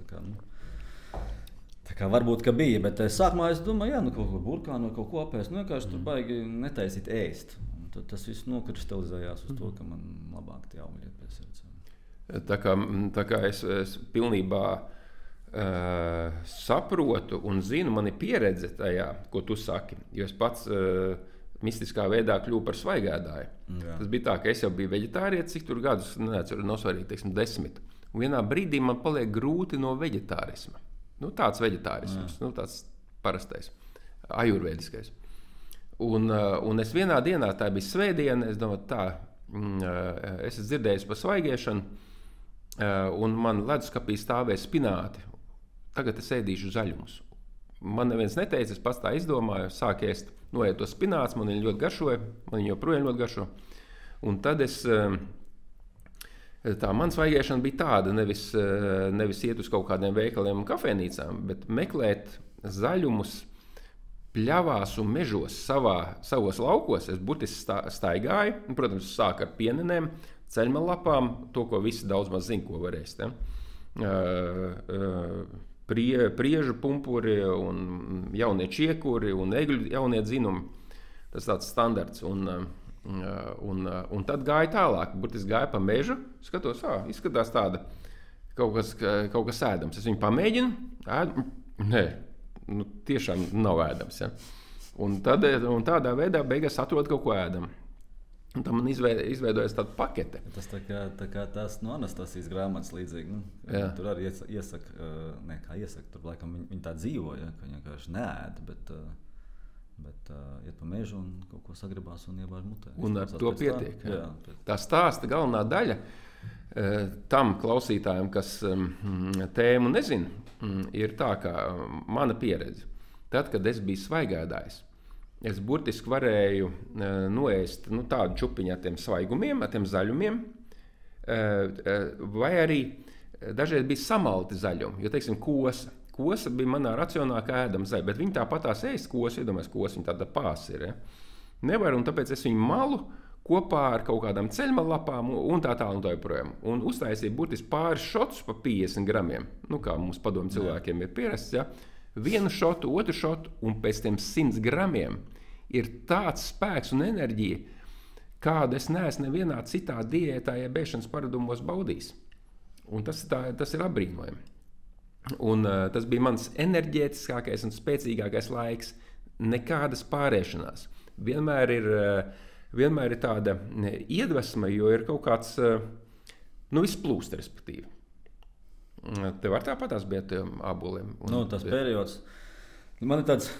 tā kā varbūt, ka bija, bet sākumā es domāju, kaut ko burkānu vai kaut ko apēst, vienkārši tur baigi netaisīt ēst. Tad tas viss nokristalizējās uz to, ka man labāk tie augļi iet pie sirds. Tā kā es pilnībā saprotu un zinu, man ir pieredze tajā, ko tu saki, jo es pats mistiskā veidā kļuvu par svaigēdāju. Tas bija tā, ka es jau biju veģetārietis, cik tur gadus, neatceru, nosvarīgi, 10. Un vienā brīdī man paliek grūti no veģetārisma. Tāds veģetārisms, tāds parastais, ajurvēdiskais. Un es vienā dienā, tā bija svētdiena, es domāju, es esmu dzirdējis par svaigēšanu, un man leduskapī stāvēja spināti. Tagad es ēdīšu zaļumus. Man neviens neteica, es pats tā izdomāju, sāku ēst, noiet to spināts, man viņi ļoti garšoja, man viņi joprojām ļoti garšo. Un tad tā man svaigēšana bija tāda, nevis iet uz kaut kādiem veikaliem un kafejnīcām, bet meklēt zaļumus pļavās un mežos savos laukos. Es burtiski staigāju, protams, sāku ar pienenēm, ceļmalapām, to, ko visi daudz maz zina, ko var ēst. Priežu pumpuri un jaunie čiekuri un egļu jaunie dzinumi. Tas tāds standarts. Un tad gāju tālāk, burtiski gāju pa mežu, skatos, izskatās tāda kaut kas ēdams. Es viņu pamēģinu, ēdu, nē, tiešām nav ēdams. Ja? Un tādā veidā beigās atrod kaut ko ēdam. Un tam man izveidojas tāda pakete. Tas tā kā tās Anastasijas grāmatas līdzīgi. Tur arī iesaka, tur laikam viņi tā dzīvo, ja, ka viņi vienkārši neēd, bet iet pa mežu un kaut ko sagribās un iebāž mutē. Un ar to pietiek. Tā stāsta galvenā daļa tam klausītājiem, kas tēmu nezina, ir tā, kā mana pieredze. Tad, kad es biju svaigēdājs, es burtiski varēju noēst tādu čupiņu ar tiem svaigumiem, ar tiem zaļumiem, vai arī dažreiz bija samalti zaļumi, jo, teiksim, kosa. Kosa bija manā racionā kā ēdama zaļa, bet viņi tāpatās ēst kosu, iedomājies, kosa viņa tāda pās ir. Ja? Nevar, un tāpēc es viņu malu kopā ar kaut kādām ceļmalapām un tā joprojām. Un uztaisīja burtiski pāris šotus pa 50 gramiem, kā mums padomu cilvēkiem ir pierasts, ja? Vienu šotu, otru šotu, un pēc tiem 100 gramiem ir tāds spēks un enerģija, kādu es neesmu nevienā citā diētā, ja bēšanas paradumos baudījis. Un tas ir apbrīnojami. Un tas bija mans enerģētiskākais un spēcīgākais laiks, nekādas pārēšanās. Vienmēr ir tāda iedvesma, jo ir kaut kāds izplūst, respektīvi. Tev var tāpatās bija ar tiem āboliem? Tas periods. Man ir tāds,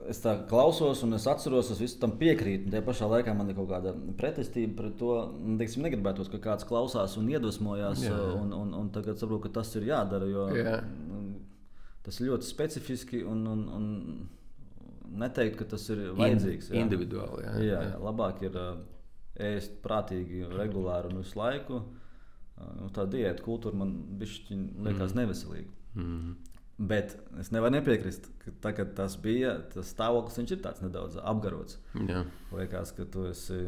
es tā klausos un es atceros, es visu tam piekrītu. Tajā pašā laikā man ir kaut kāda pretestība pret to. Teiksim, negribētos, ka kāds klausās un iedvesmojās, un tagad saprotu, ka tas ir jādara, jo tas ir ļoti specifiski un neteikt, ka tas ir vajadzīgs. Individuāli. Jā, labāk ir ēst prātīgi, regulāri un visu laiku. Tā diēta kultūra man bišķi liekas neveselīga. Bet es nevaru nepiekrist, ka tagad tas bija, tas stāvoklis viņš ir tāds nedaudz apgarots. Jā. Liekas, ka tu esi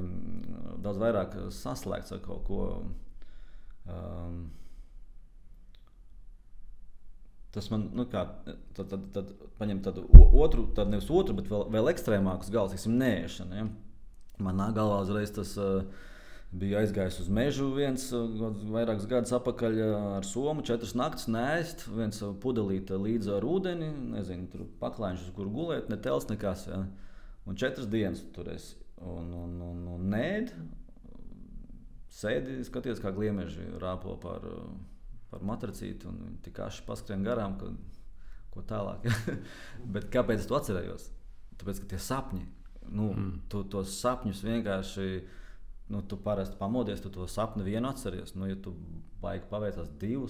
daudz vairāk saslēgts ar kaut ko. Tas man, tad paņem tādu otru, tad nevis otru, bet vēl ekstrēmākus galus, neēšana. Ja? Man nāk galvā uzreiz tas bija aizgājis uz mežu vairākus gadus atpakaļ ar somu, 4 naktis neēst, viens pudelīte līdzi ar ūdeni, nezinu, tur paklājiņš, uz kuru gulēt, ne tels nekas, ja? Un 4 dienas tur esi. Un nēd, sēdi, skaties, kā gliemeži rāpo par matracīti un tik aši paskrien garām, ko tālāk. Bet kāpēc es to atcerējos? Tāpēc, ka tie sapņi, tu tos sapņus vienkārši, tu parasti pamodies, tu to sapni vienu atceries. Ja tu baigi paveicās 2,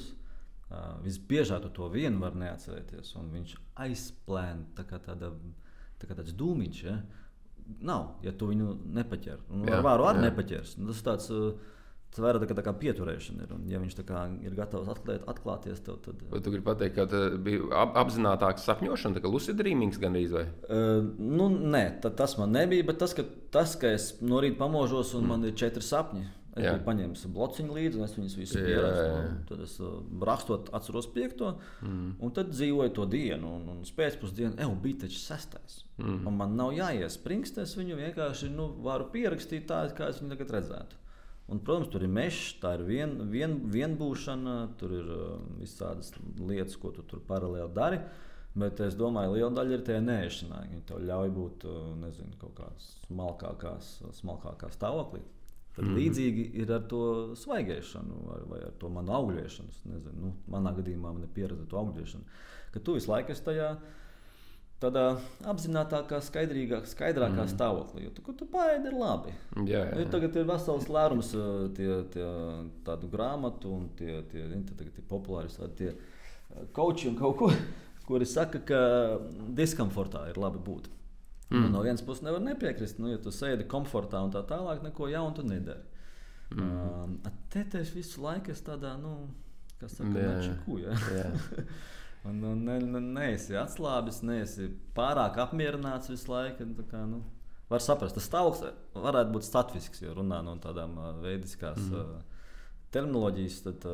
visbiežāk tu to vienu var neatcerēties, un viņš aizplēn tā kā tāds dūmiņš, ja? Nav, ja tu viņu nepaķer. Ar vāru arī nepaķers. Tas tāds... Tas vairāk tā kā pieturēšana ir, un ja viņš tā kā ir gatavs atklāties tev, tad... Vai tu gribi pateikt, ka tā bija apzinātāka sapņošana, tā kā lucid dreamings gandrīz vai? Nē, tas man nebija, bet tas, ka es no rīta pamožos un man ir 4 sapņi. Es biju paņēmis blociņu līdzi, un es viņus visus pierakstu. Tad es rakstot atceros 5. Un tad dzīvoju to dienu, un pēcpusdienu, bija taču 6. Un man nav jāies springst, es viņu vienkārši varu pierakstīt tā, kā es viņu tagad redzētu. Un, protams, tur ir mežs, tā ir vienbūšana, tur ir visādas lietas, ko tu tur paralēli dari. Bet es domāju, liela daļa ir tajā neēšanā. Viņi tev ļauj būt, nezinu, kaut kādā smalkākā stāvoklī. Tad līdzīgi ir ar to svaigēšanu vai ar to manu augļošanu. Nezinu, manā gadījumā man ir pieredze to augļošanu. Ka tu visu laiku esi tajā tādā apzinātākā, skaidrākā stāvoklī. Jo tu paēdi ir labi. Jā. Tagad ir vesels lērums tādu grāmatu un tie populāri tie koči un kaut ko, kuri saka, ka diskomfortā ir labi būt. No vienas puses nevar nepiekrist, ja tu sēdi komfortā un tā tālāk, neko jaunu tu nedari. Te visu laiku es tādā, kas saka, nečaku, ja? Un neesi atslābis, neesi pārāk apmierināts visu laiku. Var saprast, tas stāvoklis varētu būt statisks, jo runā no tādām veidiskās terminoloģijas, tad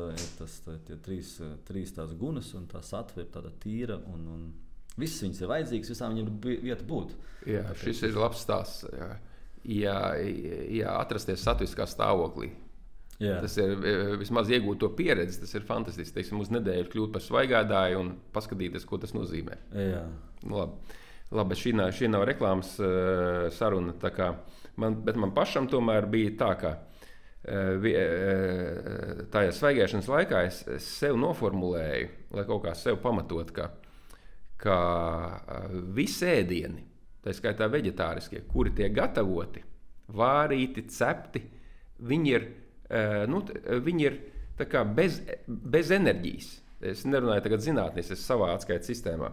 ir tie trīs tās gunas, un tā satve ir tāda tīra, un viss viņas ir vajadzīgs, visām viņam ir vieta būt. Jā, šis ir labs stāsts. Jā, atrasties satviskā stāvoklī. Jā. Tas ir vismaz iegūt to pieredzi, tas ir fantastiski. Teiksim, uz nedēļu kļūt par svaigādāju un paskatīties, ko tas nozīmē. Jā. Labi, šī nav reklāmas saruna. Bet man pašam tomēr bija tā, ka tajā svaigēšanas laikā es sev noformulēju, lai kaut kā sev pamatot, ka visi ēdieni, tā skaitā veģetāriskie, kuri tiek gatavoti, vārīti, cepti, viņi ir tā kā bez enerģijas. Es nerunāju tagad zinātnīs, es savā atskaites sistēmā.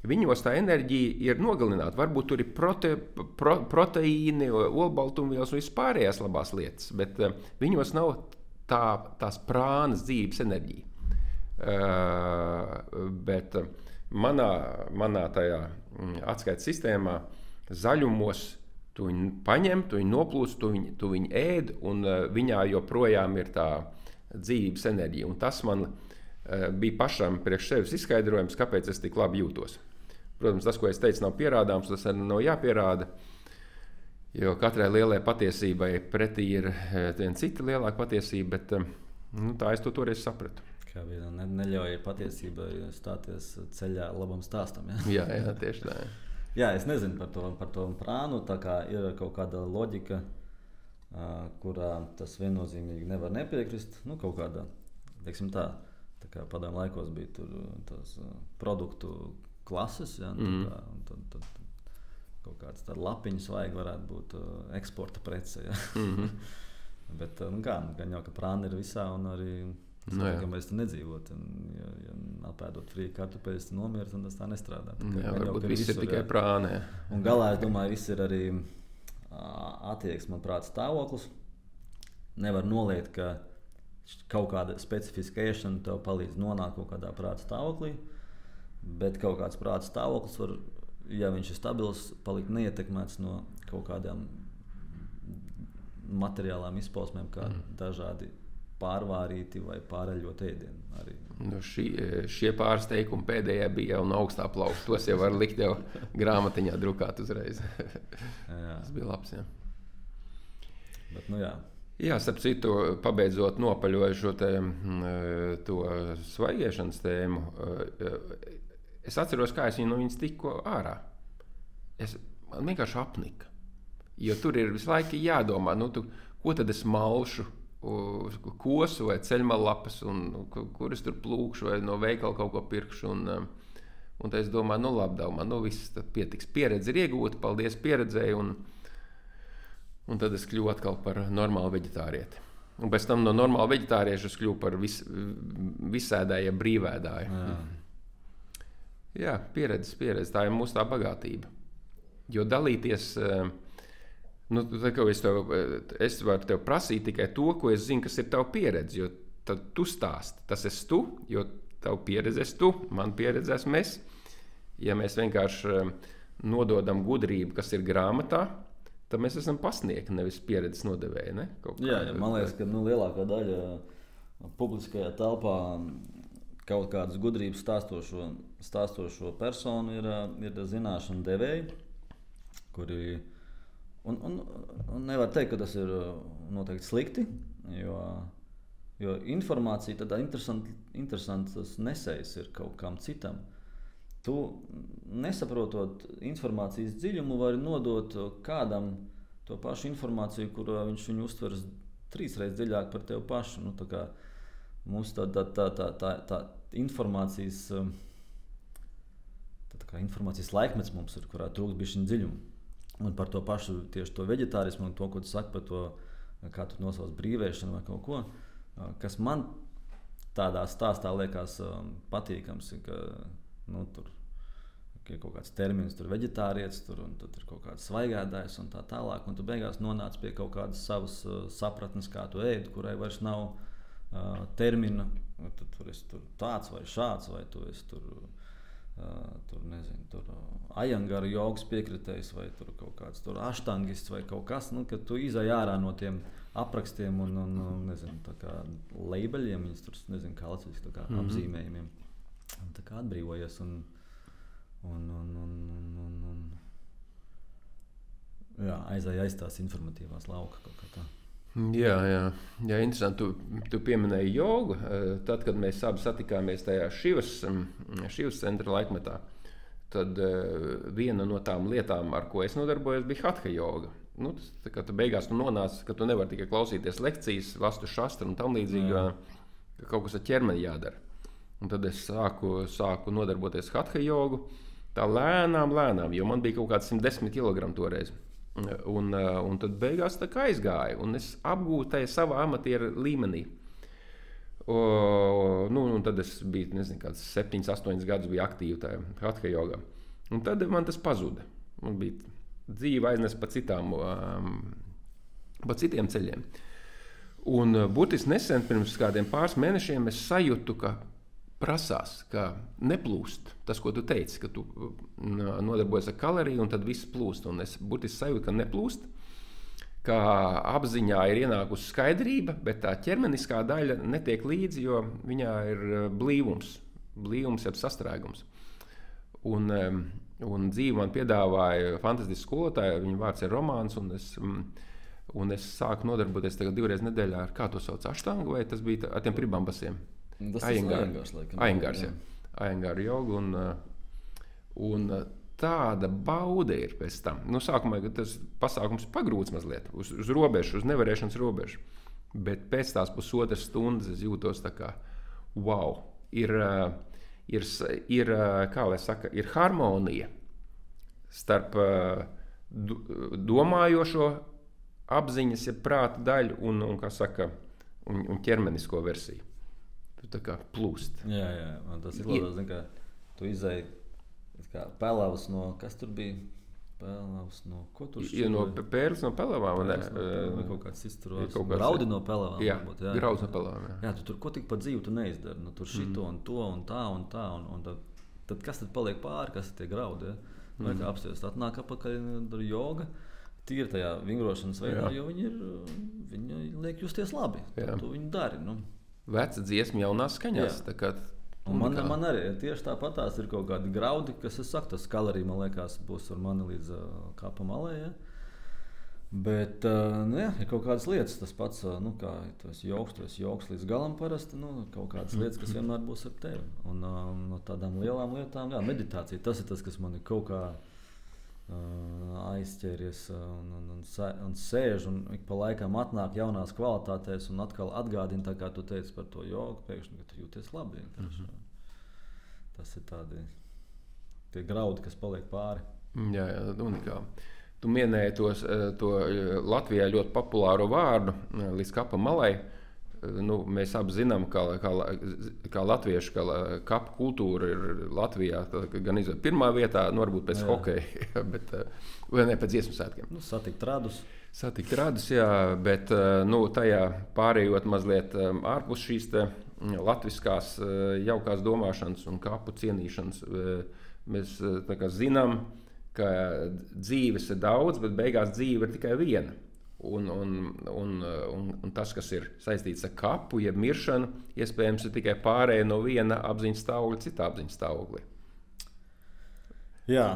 viņos tā enerģija ir nogalināta. Varbūt tur ir proteīni, olbaltumvielas un vispārējās labās lietas, bet viņos nav tās prānas dzīves enerģija. Bet manā tajā atskaites sistēmā zaļumos tu viņu paņem, tu viņu noplūst, tu viņu ēd, un viņā joprojām ir tā dzīvības enerģija. Un tas man bija pašam priekš sevis izskaidrojums, kāpēc es tik labi jūtos. Protams, tas, ko es teicu, nav pierādāms, tas arī nav jāpierāda, jo katrai lielai patiesībai pretī ir viena cita lielāka patiesība, bet tā es to toreiz sapratu. Kā viena neļauj patiesībai stāties ceļā labam stāstam. Ja? Jā, tieši tā. Jā, es nezinu par to prānu, tā kā ir kaut kāda loģika, kurā tas viennozīmīgi nevar nepiekrist. Kaut kāda, teiksim tā kā padomju laikos bija tur tās produktu klases, ja, tad kaut kāds tāds lapiņas vajag varētu būt eksporta prece. Ja. Bet gan jau, ka prāni ir visā un arī ka mēs te nedzīvot. Ja apēdot frīku kartupeļus, tad nomirt, un tas tā nestrādā. Varbūt viss ir tikai prānē. Un galā, es domāju, viss ir arī attieksme, manuprāt, stāvoklis. Nevar noliegt, ka kaut kāda specifiska ēšana tev palīdz nonākt kaut kādā prāta stāvoklī, bet kaut kāds prāta stāvoklis var, ja viņš ir stabils, palikt neietekmēts no kaut kādām materiālām izpausmēm, kā dažādi pārvārīti vai pāreļot ēdienu arī. Šie pāris teikumi pēdējā bija jau no augstā plaukta. Tos jau var likt jau grāmatiņā drukāt uzreiz. Tas bija labs, jā. Bet, jā. Jā, starp citu, pabeidzot nopaļoju šo to svaigiešanas tēmu, es atceros, kā es viņu no viņas tiku ārā. Man vienkārši apnika. Jo tur ir visu laiku jādomā, ko tad es malšu, kosu vai ceļmallapas, un kur es tur plūkšu vai no veikala kaut ko pirkšu. Un tad es domāju, labi, viss pietiks. Pieredze ir iegūta, paldies pieredzēji, un tad es kļuvu atkal par normālu veģetārieti. Un pēc tam no normāla veģetārieša es kļuvu par visēdāju, brīvēdāju. Jā, pieredze, tā ir mūsu tā bagātība. Jo dalīties... es varu tev prasīt tikai to, ko es zinu, kas ir tava pieredze, jo tad tu stāsti. Tas esi tu, jo tavu pieredze esi tu, man pieredze esmu es. Ja mēs vienkārši nododam gudrību, kas ir grāmatā, tad mēs esam pasniegti, nevis pieredzes nodevēji. Ne? Man liekas, ka lielākā daļa publiskajā telpā kaut kādas gudrības stāstošo personu ir zināšanu devēji, kuri... Un nevar teikt, ka tas ir noteikti slikti, jo informācija tādā interesants nesējs ir kaut kam citam. Tu, nesaprotot informācijas dziļumu, vari nodot kādam to pašu informāciju, kurā viņš viņu uztvers 3 reizes dziļāk par tevi pašu. Mums tā informācijas laikmets mums ir, kurā trūkst bišķiņ dziļumu. Un par to pašu tieši to veģetārismu un to, ko tu saki par to, kā tu nosauc brīvēšanu vai kaut ko, kas man tādā stāstā liekas patīkams, ka tur ir kaut kāds termins, tur veģetārietis, un tur ir kaut kāds svaigēdājs un tā tālāk, un tu beigās nonāc pie kaut kādas savas sapratnes, kā tu ēdi, kurai vairs nav termina, tur esi tur tāds vai šāds, vai tu esi tur ajangara jogas piekritējs vai tur kaut kāds tur aštangists vai kaut kas, ka tu izai ārā no tiem aprakstiem un nezinu, tā kā leibeļiem, viņas tur, nezinu, kā latviski, tā kā apzīmējumiem. Un tā kā atbrīvojies un aizai aiz tās informatīvās lauka kaut kā tā. Jā, interesanti. Tu pieminēji jogu. Tad, kad mēs abi satikāmies tajā Šivas centra laikmetā, tad viena no tām lietām, ar ko es nodarbojos, bija hatha joga. Kad tu beigās nonāci, ka tu nevari tikai klausīties lekcijas, vastu šastru un tam līdzīgi, ka kaut kas ar ķermeni jādara. Un tad es sāku nodarboties hatha jogu, tā lēnām, jo man bija kaut kāds 110 kg toreiz. Un tad beigās tā kā aizgāja, un es apgūtu tajā savā amatiera līmenī. Un tad es biju, nezinu, kāds 7-8 gadus biju aktīvi tajā hatha jogā. Un tad man tas pazuda. Man bija dzīve aiznes pa citiem ceļiem. Un būtiski nesen, pirms kādiem pāris mēnešiem, es sajūtu, ka prasās, ka neplūst tas, ko tu teici, ka tu nodarbojies ar kaloriju un tad viss plūst. Un es būtiski sajūtu, ka neplūst, ka apziņā ir ienākusi skaidrība, bet tā ķermeniskā daļa netiek līdzi, jo viņā ir blīvums jeb sastrēgums. Un dzīve man piedāvāja fantastisku skolotāju, viņa vārds ir Romāns, un es sāku nodarboties tagad 2 reizes nedēļā ar, kā to sauc, aštangu, vai tas bija ar tiem pribambasiem? Tas Ajengārs, laikam. Ajengāra jogu, un tāda baude ir pēc tam. Sākumā tas pasākums pagrūts mazliet, uz robežu, uz nevarēšanas robežu, bet pēc tās pusotras stundas es jūtos tā kā, wow, kā lai saka, ir harmonija starp domājošo apziņas, ja prāta daļu un kā saka, un ķermenisko versiju. Tu tā kā plūst. Jā, man tas ir labi, ka tu izēji kā pelavas no, kas tur bija? Pelavas no, ko tur šķiet? No pērles no pelavām, ne? Kaut kāds izturās. Graudi no pelavām. Jā, graudi no pelavām, jā. Jā, tu tur ko tik pa dzīvi tu neizdari. Tur šito un to un tā. Un tad kas tad paliek pāri, kas ir tie graudi? Ja? Vai kā apsties, atnāk apakaļ joga, tīri tajā vingrošanas veidā, jo viņi liek justies labi. Tu viņi dari. Veca dziesma jaunās skaņās. Tā kā man arī tieši tāpatās ir kaut kādi graudi, kas es saku, tas kalorija, man liekas, būs ar mani līdz kapa malē. Ja? Bet ir kaut kādas lietas, tas pats, kā tu esi joks līdz galam parasti, kaut kādas lietas, kas vienmēr būs ar tevi. Un no tādām lielām lietām, meditācija, tas ir tas, kas man ir kaut kā aizķēries un sēž un ik pa laikam atnāk jaunās kvalitātēs un atkal atgādina, tā kā tu teici par to jogu, pēkšņi, ka tu jūties labi. Tas ir tādi tie graudi, kas paliek pāri. Jā, unikāli. Tu minēji to Latvijā ļoti populāro vārdu līdz kapa malai. Mēs abi zinām, kā latvieši, ka kapu kultūra ir Latvijā gan pirmā vietā, varbūt pēc hokeja, bet vai ne pēc dziesmu svētkiem. Satikt radus, jā, bet tajā pārējot mazliet ārpus šīs latviskās jaukās domāšanas un kapu cienīšanas, mēs zinām, ka dzīves ir daudz, bet beigās dzīve ir tikai viena. Un tas, kas ir saistīts ar kapu, jeb miršanu, iespējams ir tikai pārēja no viena apziņas stāvokļa citā apziņas stāvoklī. Jā,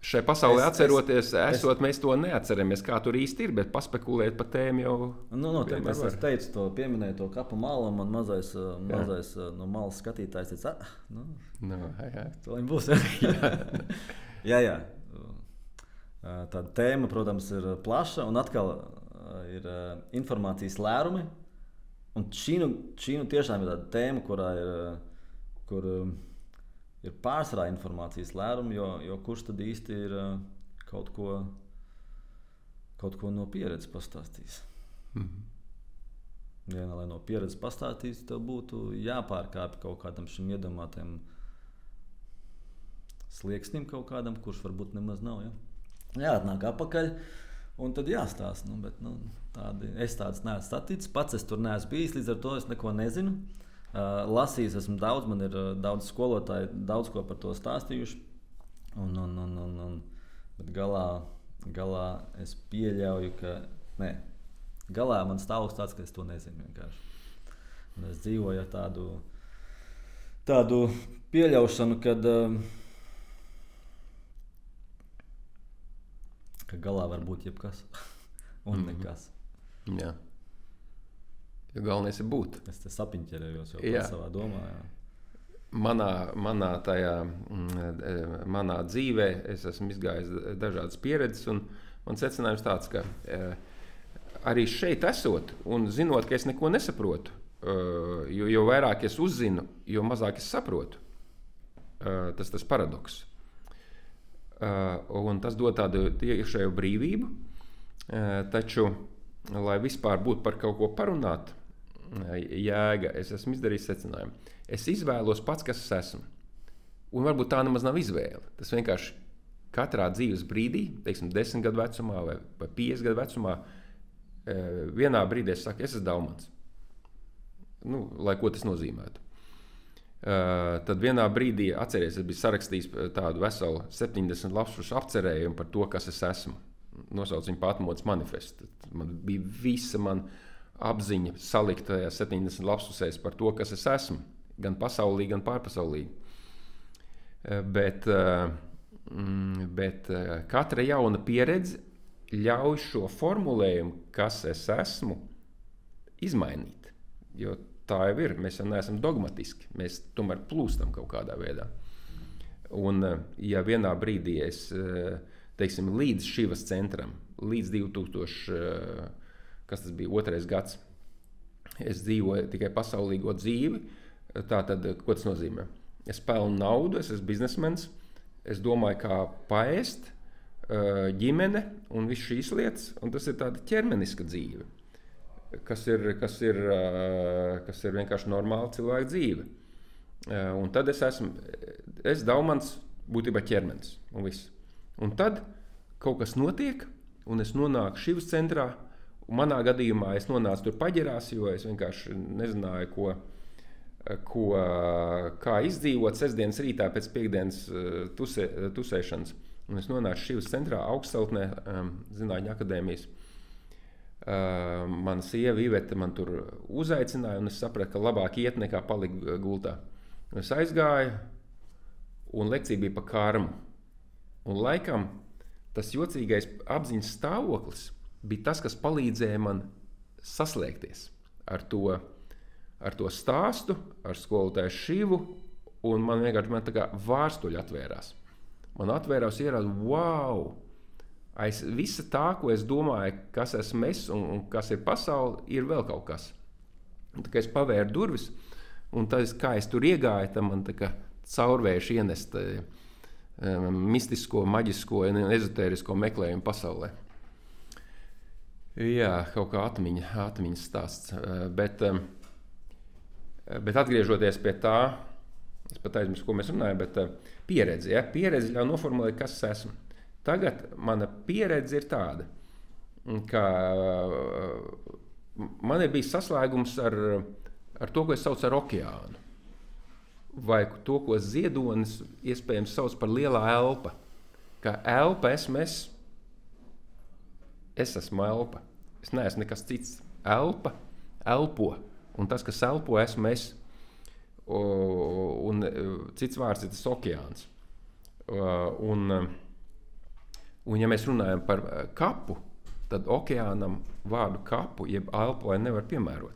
šai pasaulē atceroties, mēs to neatceramies, kā tur īsti ir, bet paspekulēt par tēmu jau. Noteikti, es teicu to, pieminēju to kapu malu, man mazais no malas skatītājs teica, to viņi būs. Jā. Tāda tēma, protams, ir plaša, un atkal ir informācijas lērumi. Un šī tiešām ir tāda tēma, kur ir pārsvarā informācijas lērumi, jo kurš tad īsti ir kaut ko no pieredzes pastāstījis. Ja, lai no pieredzes pastāstījis, tev būtu jāpārkāpj kaut kādam šim iedomātajam slieksnim kaut kādam, kurš varbūt nemaz nav. Ja? Jāatnāk apakaļ, un tad jāstāsta. Es tāds neesmu saticis, pats es tur neesmu bijis, līdz ar to es neko nezinu. Lasījis esmu daudz, man ir daudz skolotāji, daudz ko par to stāstījuši. Bet galā es pieļauju, ka galā man stāvoklis tāds, ka es to nezinu vienkārši. Un es dzīvoju ar tādu pieļaušanu, ka galā var būt jebkas un nekas. Jā. Jo galvenais ir būt. Es te sapiņķerējos jau savā domā. Jā. Manā dzīvē es esmu izgājis dažādas pieredzes, un man secinājums tāds, ka arī šeit esot un zinot, ka es neko nesaprotu, jo vairāk es uzzinu, jo mazāk es saprotu. Tas paradoks. Un tas dod tādu iekšējo brīvību, taču, lai vispār būtu par kaut ko parunāt, jēga, es esmu izdarījis secinājumu. Es izvēlos pats, kas es esmu. Un varbūt tā nemaz nav izvēle. Tas vienkārši katrā dzīves brīdī, teiksim, 10 gadu vecumā vai 50 gadu vecumā, vienā brīdī es saku, es esmu Daumans. Lai ko tas nozīmētu. Tad vienā brīdī, atceries, es biju sarakstījis tādu veselu 70 lapspušu apcerējumu par to, kas es esmu. Nosauc viņu par atmodas manifestu. Man bija visa mana apziņa salikta tajā 70 lapspusēs par to, kas es esmu. Gan pasaulīgi, gan pārpasaulīgi. Bet katra jauna pieredze ļauj šo formulējumu, kas es esmu, izmainīt. Jo tā jau ir. Mēs jau neesam dogmatiski. Mēs tomēr plūstam kaut kādā veidā. Un ja vienā brīdī es, teiksim, līdz Šivas centram, līdz 2000, kas tas bija, 2. gads, es dzīvoju tikai pasaulīgo dzīvi, tātad, ko tas nozīmē? Es pelnu naudu, es esmu biznesmens, es domāju, kā paēst, ģimene un visu šīs lietas, un tas ir tāda ķermeniska dzīve, kas ir vienkārši normāla cilvēka dzīve. Un tad es Daumans, būtībā ķermenis, un viss. Un tad kaut kas notiek, un es nonāku Šivas centrā, un manā gadījumā es nonācu tur paģerās, jo es vienkārši nezināju, kā izdzīvot sestdienas rītā pēc piekdienas tusēšanas. Un es nonācu Šivas centrā, Augstceltnē, Zinātņu akadēmijas. Mana sieva Ivete man tur uzaicināja, un es sapratu, ka labāk iet nekā palikt gultā. Un es aizgāju, un lekcija bija par karmu. Un laikam tas jocīgais apziņas stāvoklis bija tas, kas palīdzēja man saslēgties ar to stāstu, ar skolotāju Šivu, un man vienkārši tā kā vārstuļi atvērās. Man atvērās ierādīt, wow! Aiz visa tā, ko es domāju, kas esmu es un kas ir pasaule, ir vēl kaut kas. Un tā kā es pavēru durvis, un tad, kā es tur iegāju, tad man tā kā caurvējuši ienest mistisko, maģisko un ezotērisko meklējumu pasaulē. Jā, kaut kā atmiņas stāsts. Bet atgriežoties pie tā, es pat aizmirsu, ko mēs runājam, bet pieredze. Ja? Pieredze ļauj noformulēt, kas es esmu. Tagad mana pieredze ir tāda, ka man ir bijis saslēgums ar to, ko es saucu ar okeānu. Vai to, ko Ziedonis iespējams sauc par lielā elpa. Ka elpa esmu es. Es esmu elpa. Es neesmu nekas cits. Elpa elpo. Un tas, kas elpo, esmu es. Un cits vārds ir tas okeāns. Un ja mēs runājam par kapu, tad okeānam vārdu kapu, jeb elpoju nevar piemērot.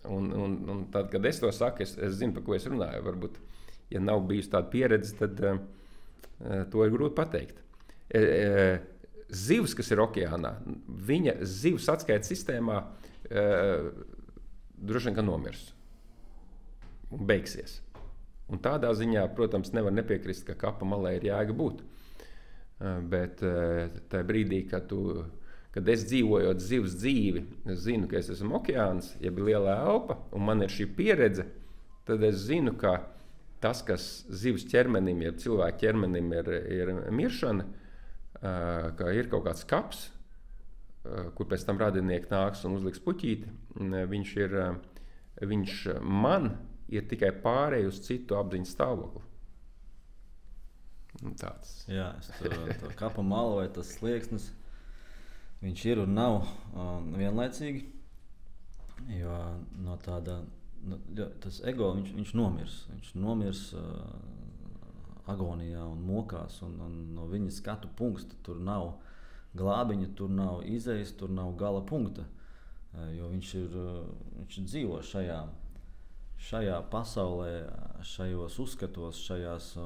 Un tad, kad es to saku, es zinu, par ko es runāju. Varbūt, ja nav bijusi tāda pieredze, tad to ir grūti pateikt. Zivs, kas ir okeānā, viņa zivs atskaites sistēmā droši vien, ka nomirs un beigsies. Un tādā ziņā, protams, nevar nepiekrist, ka kapa malē ir jēga būt. Bet tajā brīdī, kad es dzīvojot zivs dzīvi, es zinu, ka es esmu okeāns, ja bija lielā elpa, un man ir šī pieredze, tad es zinu, ka tas, kas zivs ķermenim, ja cilvēku ķermenim ir miršana, ka ir kaut kāds kaps, kur pēc tam radinieki nāks un uzliks puķīti, viņš man ir tikai pārēj uz citu apziņas stāvokli. Tāds. Jā, to kapa malu vai tas slieksnis, viņš ir un nav vienlaicīgi, jo no tāda, tas ego, viņš nomirs. Viņš nomirs agonijā un mokās, un no viņa skatu punkta tur nav glābiņa, tur nav izejas, tur nav gala punkta, jo viņš dzīvo šajā pasaulē, šajos uzskatos, šajās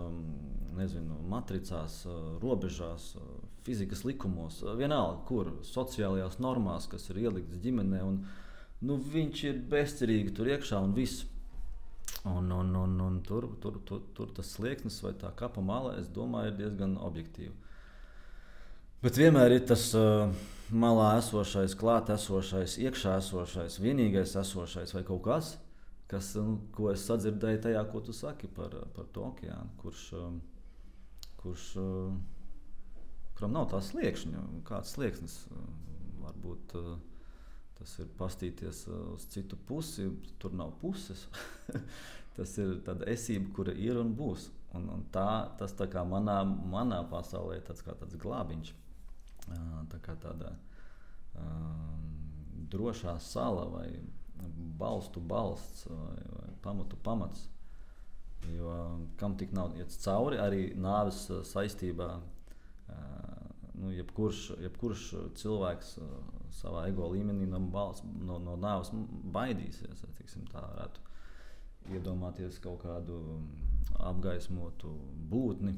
matricās, robežās, fizikas likumos, vienalga, kur sociālajās normās, kas ir ieliktas ģimenē, un viņš ir bezcerīgi tur iekšā un viss. Un tur tas slieksnis vai tā kapa mala, es domāju, ir diezgan objektīvi. Bet vienmēr ir tas malā esošais, klāt esošais, iekšā esošais, vienīgais esošais vai kaut kas, ko es sadzirdēju tajā, ko tu saki par to okeānu, kuram nav tā sliekšņa. Kāds slieksnis varbūt tas ir pastīties uz citu pusi, tur nav puses. Tas ir tāda esība, kura ir un būs. Un tas tā kā manā pasaulē ir tāds glābiņš. Tā kā tāda drošā sala vai balstu balsts vai pamatu pamats. Jo kam tik nav iet cauri, arī nāves saistībā, jebkurš cilvēks savā ego līmenī no nāves baidīsies, tiksim, tā varētu iedomāties kaut kādu apgaismotu būtni,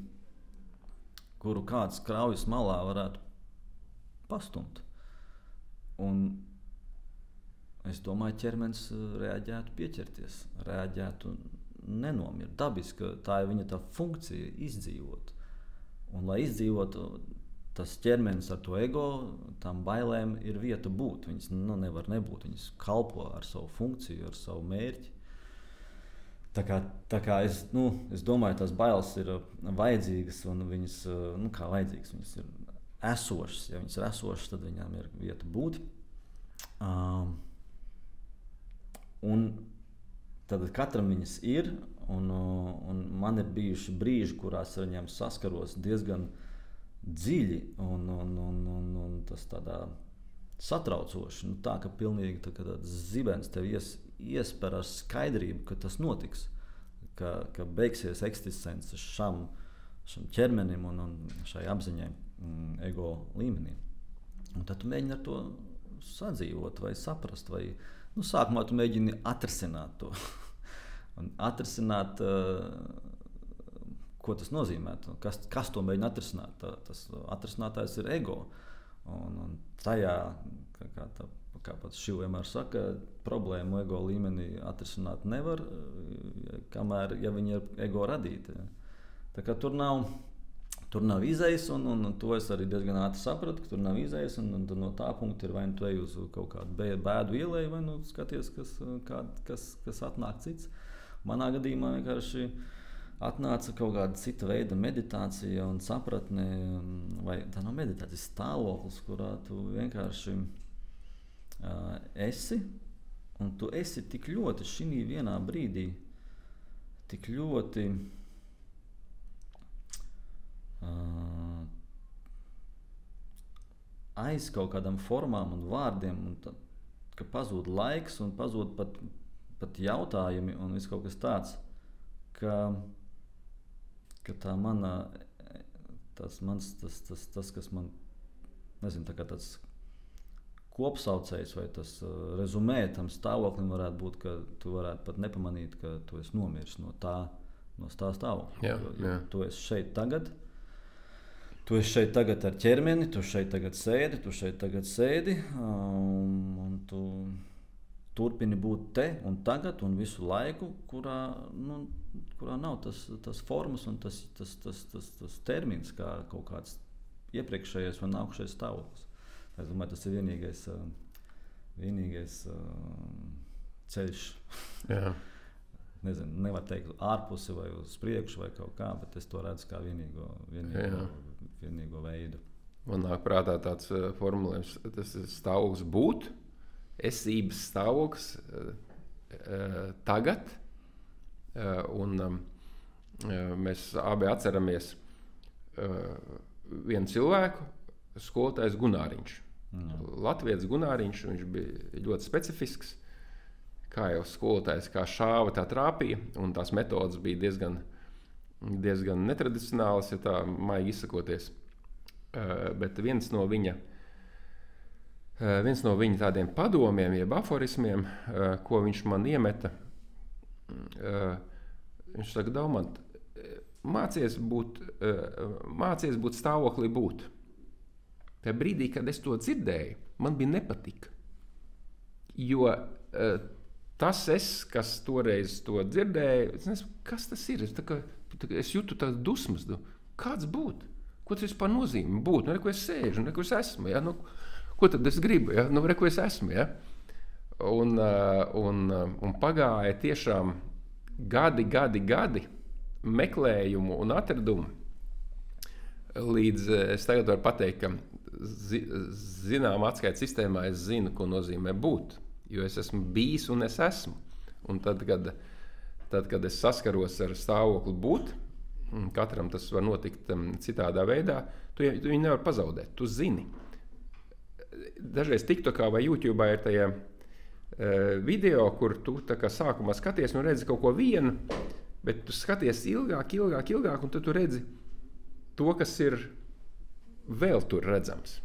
kuru kāds kraujas malā varētu pastumt. Un es domāju, ķermenis reaģētu pieķerties, reaģētu nenomirt. Dabiski, tā ir viņa tā funkcija izdzīvot. Un, lai izdzīvotu, tas ķermenis ar to ego, tām bailēm ir vieta būt. Viņas nevar nebūt, viņas kalpo ar savu funkciju, ar savu mērķi. Tā kā es domāju, tās bailes ir vajadzīgas un viņas, kā vajadzīgas, viņas ir esošas. Ja viņas ir esošas, tad viņām ir vieta būt. Un tad katram viņas ir, un man ir bijuši brīži, kurās ar viņiem saskaros diezgan dziļi, un tas tādā satraucoši. Tā, ka pilnīgi tāds zibens tev iesper ar skaidrību, ka tas notiks, ka beigsies eksistence šam ķermenim un šai apziņai ego līmenī. Un tad tu mēģini ar to sadzīvot vai saprast, vai sākumā tu mēģini atrisināt to. Un atrisināt, ko tas nozīmē, kas to mēģina atrisināt. Tas atrisinātājs ir ego. Un tajā, kā pats Šiv vienmēr saka, problēmu ego līmenī atrisināt nevar, kamēr, ja viņi ir ego radīti. Tā kā tur nav izejas, un to es arī diezgan ātri sapratu, ka tur nav izejas, un no tā punkta ir vai tu ej uz kaut kādu bēdu ielēju, vai skaties, kas atnāk cits. Manā gadījumā vienkārši atnāca kaut kāda cita veida meditācija un sapratne, vai tā nav meditācija, stāvoklis, kurā tu vienkārši esi, un tu esi tik ļoti šī vienā brīdī, tik ļoti aiz kaut kādām formām un vārdiem, un tad, ka pazūd laiks un pazūd pat jautājumi un viss kaut kas tāds, ka tā mana, tas, kas man, nezinu, tā kā tāds kopsaucējs vai tas rezumē tam stāvoklim varētu būt, ka tu varētu pat nepamanīt, ka tu esi nomiris no tā stāvokļa. Jo tu esi šeit tagad. Tu esi šeit tagad ar ķermeni, tu šeit tagad sēdi, un tu turpini būt te un tagad un visu laiku, kurā nav tas formas un tas termins, kā kaut kāds iepriekšējais vai nākušais stāvoklis. Es domāju, tas ir vienīgais ceļš. Jā. Nezinu, nevar teikt ārpusi vai uz priekšu vai kaut kā, bet es to redzu kā vienīgo veidu. Man nāk prātā tāds formulējums, tas ir stāvoklis būt, esības stāvoklis tagad, un mēs abi atceramies vienu cilvēku, skolotājs Gunāriņš. Latvietis Gunāriņš, viņš bija ļoti specifisks. Kā jau skolotājs, kā šāva, tā trāpīja, un tās metodas bija diezgan netradicionālas, ja tā maigi izsakoties. Bet viens no viņa tādiem padomiem, jeb aforismiem, ko viņš man iemeta, viņš saka, Daumant, mācies būt stāvoklī būt. Tajā brīdī, kad es to dzirdēju, man bija nepatika. Jo tas kas toreiz to dzirdēja, es nezinu, kas tas ir. Es jūtu tādu dusmas. Kāds būt? Ko tas vispār nozīmē? Būt? Ko es sēžu, ko es esmu. Ja? Ko tad es gribu? Ja? Ko es esmu? Ja? Un pagāja tiešām gadi meklējumu un atradumu. Līdz es tagad varu pateikt, ka zinām atskaites sistēmā es zinu, ko nozīmē būt. Jo es esmu bijis un es esmu. Un tad, kad es saskaros ar stāvokli būt, katram tas var notikt citādā veidā, tu viņu nevar pazaudēt, tu zini. Dažreiz TikTokā vai YouTube'ā ir tajā video, kur tu tā kā sākumā skaties un redzi kaut ko vienu, bet tu skaties ilgāk, un tad tu redzi to, kas ir vēl tur redzams.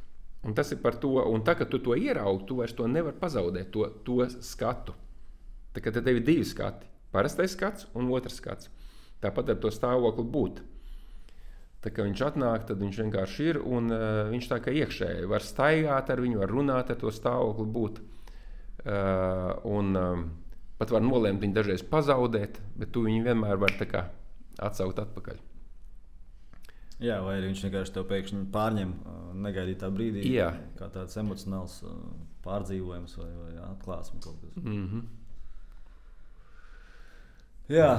Un tas ir par to, un tā, kad tu to ieraugi, tu vairs to nevar pazaudēt, to skatu. Tā kā tev ir divi skati, parastais skats un otrs skats. Tāpat ar to stāvokli būt. Tā kā viņš atnāk, tad viņš vienkārši ir, un viņš tā kā iekšēji var staigāt ar viņu, var runāt ar to stāvokli būt. Pat var nolēmt viņu dažreiz pazaudēt, bet tu viņu vienmēr var tā kā atsaukt atpakaļ. Jā, vai arī viņš vienkārši tev pēkšņi pārņem negaidītā brīdī, jā, kā tāds emocionāls pārdzīvojums vai atklāsme kaut kas. Mm-hmm. Jā,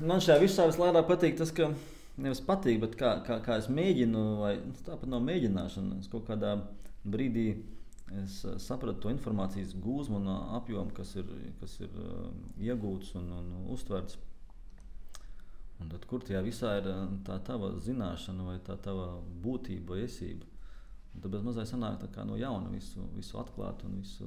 man šajā visā vislabāk patīk tas, ka nevis patīk, bet kā es mēģinu, vai tāpat nav mēģināšana. Es kaut kādā brīdī es sapratu to informācijas gūzmu un apjomu, kas ir iegūts un uztverts. Un tad, kur tajā visā ir tā tava zināšana vai tā tava būtība vai esība. Un tāpēc mazai sanāk tā kā no jauna visu atklāt un visu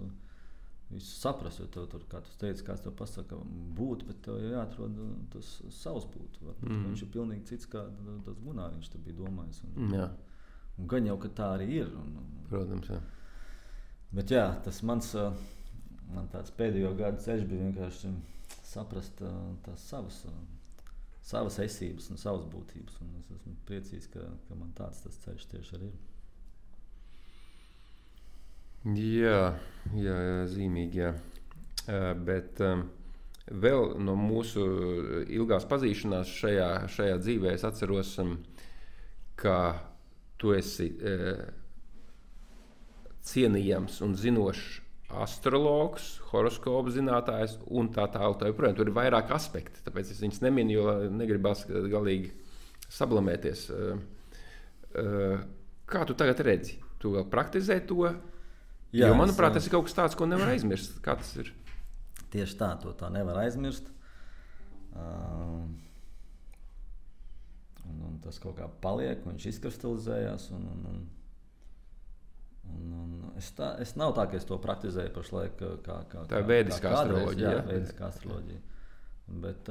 saprast, jo tev tur, kā tu teici, kāds tev pasaka būt, bet tev jāatrod tas savs būt. Viņš ir pilnīgi cits, kā tas Gunārs viņš te bija domājis. Un gan jau, ka tā arī ir. Protams, jā. Bet jā, tas man tāds pēdējo gadu ceļš bija vienkārši saprast tās savas esības un savas būtības. Un es esmu priecīgs, ka man tāds tas ceļš tieši arī ir. Jā, zīmīgi, jā. Bet vēl no mūsu ilgās pazīšanās šajā dzīvē es atceros, ka tu esi cienījams un zinošs astrologs, horoskopu zinātājs un tā tālāk. Tur ir vairāk aspekti, tāpēc es viņus neminu, jo negribas galīgi sablamēties. Kā tu tagad redzi? Tu vēl praktizē to? Jā, jo, manuprāt, tas ir kaut kas tāds, ko nevar aizmirst. Kā tas ir? Tieši tā, to tā nevar aizmirst. Un tas kaut kā paliek, viņš izkristalizējās. Es nav tā, ka es to praktizēju pašlaik. Tā ir vēdiskā astroloģija. Jā, vēdiskā astroloģija. Bet,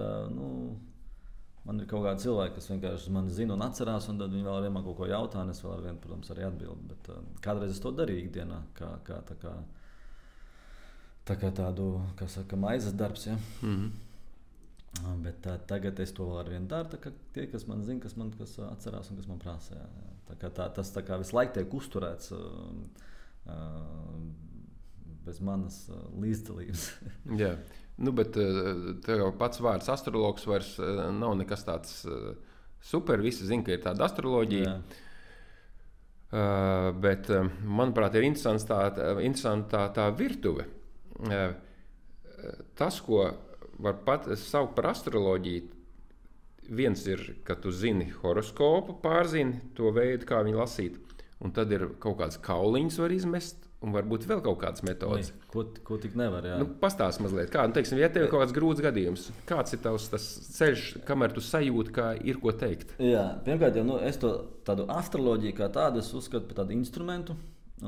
man ir kaut kādi cilvēki, kas vienkārši mani zina un atcerās, un tad viņi vēl ar man kaut ko jautā, un es vēl ar vienu, protams, arī atbildu. Bet kādreiz es to darīju ikdienā, tā kā tādu, kā saka, maizes darbs, ja? Mm-hmm. Bet tagad es to vēl ar vienu daru, tā kā tie, kas man zina, kas atcerās un kas man prasa. Jā. Tas tā kā visu laiku tiek uzturēts bez manas līdzdalības. Jā. Nu, bet tev pats vārds astrologs vairs nav nekas tāds super. Visi zina, ka ir tāda astroloģija. Bet, manuprāt, ir interesanta tā virtuve. Tas, ko var pat saukt par astroloģiju, viens ir, ka tu zini horoskopu, pārzini to veidu, kā viņu lasīt. Un tad ir kaut kāds kauliņus var izmest. Un varbūt vēl kaut kādas metodas. Ko tik nevar, jā. Nu, pastāst mazliet, kā, teiksim, ja tev ir kaut kāds grūts gadījums, kāds ir tavs tas ceļš, kamēr tu sajūti, kā ir ko teikt? Jā, pirmkārt, jau, es tādu astroloģiju kā tādu uzskatu par tādu instrumentu,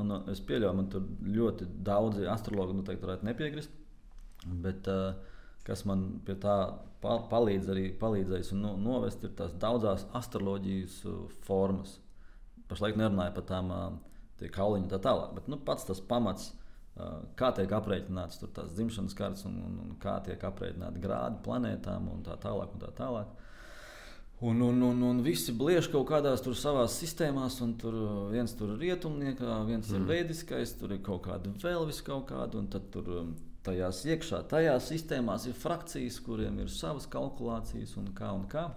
un es pieļauju, man tur ļoti daudzi astrologi noteikti varētu nepiekrist, bet kas man pie tā palīdzējis un novest, ir tās daudzās astroloģijas formas. Pašlaik nerunāju par tām kauliņu tā tālāk, bet pats tas pamats, kā tiek aprēķināts tās dzimšanas kartes un kā tiek aprēķināti grādi planētām un tā tālāk. Un visi bliež kaut kādās savās sistēmās, un viens tur ir rietumniekā, viens ir veidiskais, tur ir kaut kāda vēl kaut kāda, un tad tur tajās iekšā, tajās sistēmās ir frakcijas, kuriem ir savas kalkulācijas un kā.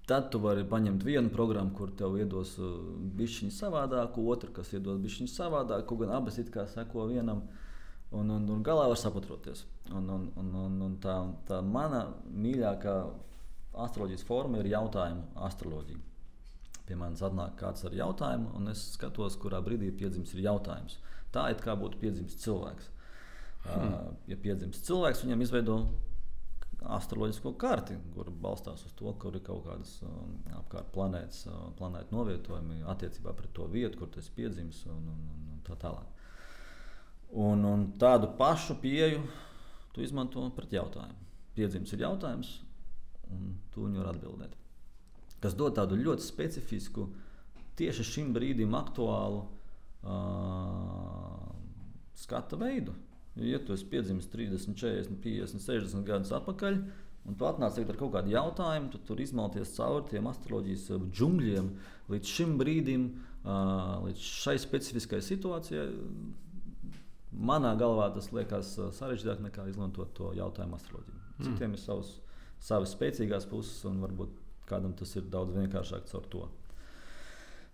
Tad tu vari paņemt vienu programmu, kur tev iedos bišķiņu savādāku, otru, kas iedos bišķiņu savādāku, gan abas it kā seko vienam. un galā var saproties. Un tā mana mīļākā astroloģijas forma ir jautājumu astroloģija. Pie manis atnāk kāds ar jautājumu, un es skatos, kurā brīdī piedzimis ir jautājums. Tā it kā būtu piedzimis cilvēks. Ja piedzimis cilvēks, viņam izveido astroloģisko karti, kur balstās uz to, kur ir kaut kādas apkārt planētu novietojumi attiecībā pret to vietu, kur tas piedzimis un tā tālāk. Un tādu pašu pieeju tu izmanto pret jautājumu. Piedzimis ir jautājums, un tu viņu var atbildēt. Tas dod tādu ļoti specifisku, tieši šim brīdim aktuālu skata veidu. Ja tu esi piedzimis 30, 40, 50, 60 gadus atpakaļ, un tu atnāc ar kaut kādu jautājumu, tu tur izmalties cauri tiem astroloģijas džungļiem līdz šim brīdim, līdz šai specifiskai situācijai. Manā galvā tas liekas sarežģītāk nekā izmantot to jautājumu astroloģiju. Citiem ir savas spēcīgās puses, un varbūt kādam tas ir daudz vienkāršāk caur to.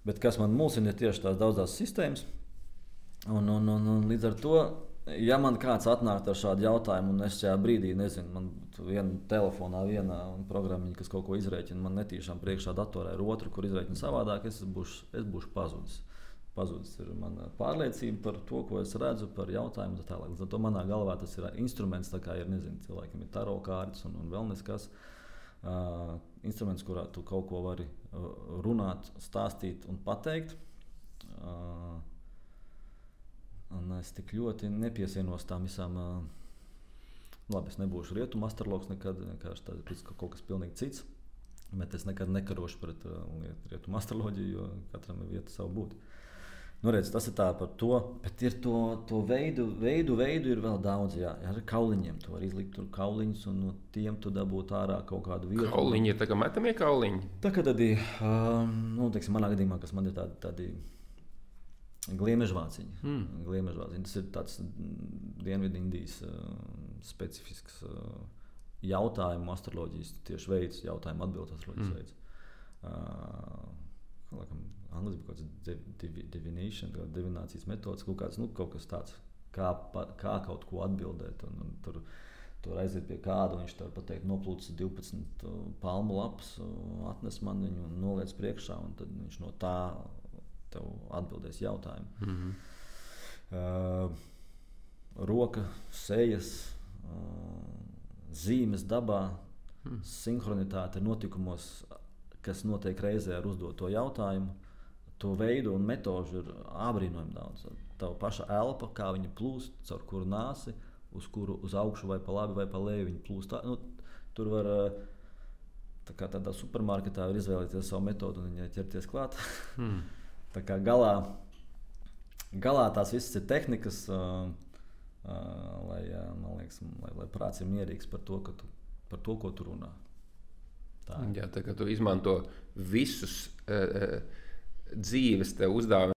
Bet kas man mulsina, ir tieši tās daudzās sistēmas. Un līdz ar to, ja man kāds atnāk ar šādu jautājumu, un es šajā brīdī nezinu, man viena telefonā, viena programmiņa, kas kaut ko izrēķina, man netīšām priekšā datorā ir otru, kur izrēķina savādāk, es būšu pazudis. Pazudis ir mana pārliecība par to, ko es redzu, par jautājumu. Līdz ar to manā galvā tas ir instruments, tā kā ir, nezinu, cilvēkiem ir taro kārtas un vēl neskas. Instruments, kurā tu kaut ko vari runāt, stāstīt un pateikt. Un es tik ļoti nepiesienos tām visām. Labi, es nebūšu rietumu astrologs nekad, vienkārši tas ir kaut kas pilnīgi cits. Bet es nekad nekarošu pret rietumu astroloģiju, jo katram ir vieta savu būt. Nu, redz, tas ir tā par to, bet ir to veidu ir vēl daudz, jā. Ar kauliņiem tu vari izlikt tur kauliņus, un no tiem tu dabūt ārā kaut kādu vietu. Kauliņi ir tā kā metamie kauliņi? Tā kā tādi, teiksim, manā gadījumā, kas man ir tādi gliemežvāciņi. Gliemežvāciņi, tas ir tāds Dienvidindijas specifisks jautājumu astroloģijas tieši veids, jautājumu atbildu astroloģijas veids. Angliski kaut kāds divination, divinācijas metodas, kaut kas tāds, kā kaut ko atbildēt. Un tur aiziet pie kāda, viņš tev pateikt, noplūcis 12 palmu lapas, atnes man viņu un noliec priekšā, un tad viņš no tā tev atbildēs jautājumu. Roka, sejas, zīmes dabā, sinhronitāte notikumos, kas notiek reizē ar uzdoto jautājumu. To veidu un metožu ir ābrīnojami daudz. Tava paša elpa, kā viņa plūst, caur kuru nāsi, uz augšu vai pa labi vai pa leju viņa plūst. Tur var, tā kā tādā supermarketā, var izvēlēties savu metodu un viņai ķerties klāt. Tā kā galā tās visas ir tehnikas, lai prāts ir mierīgs par to, ko tu runā. Tā kā tu izmanto visus dzīves tev uzdāvinājumus.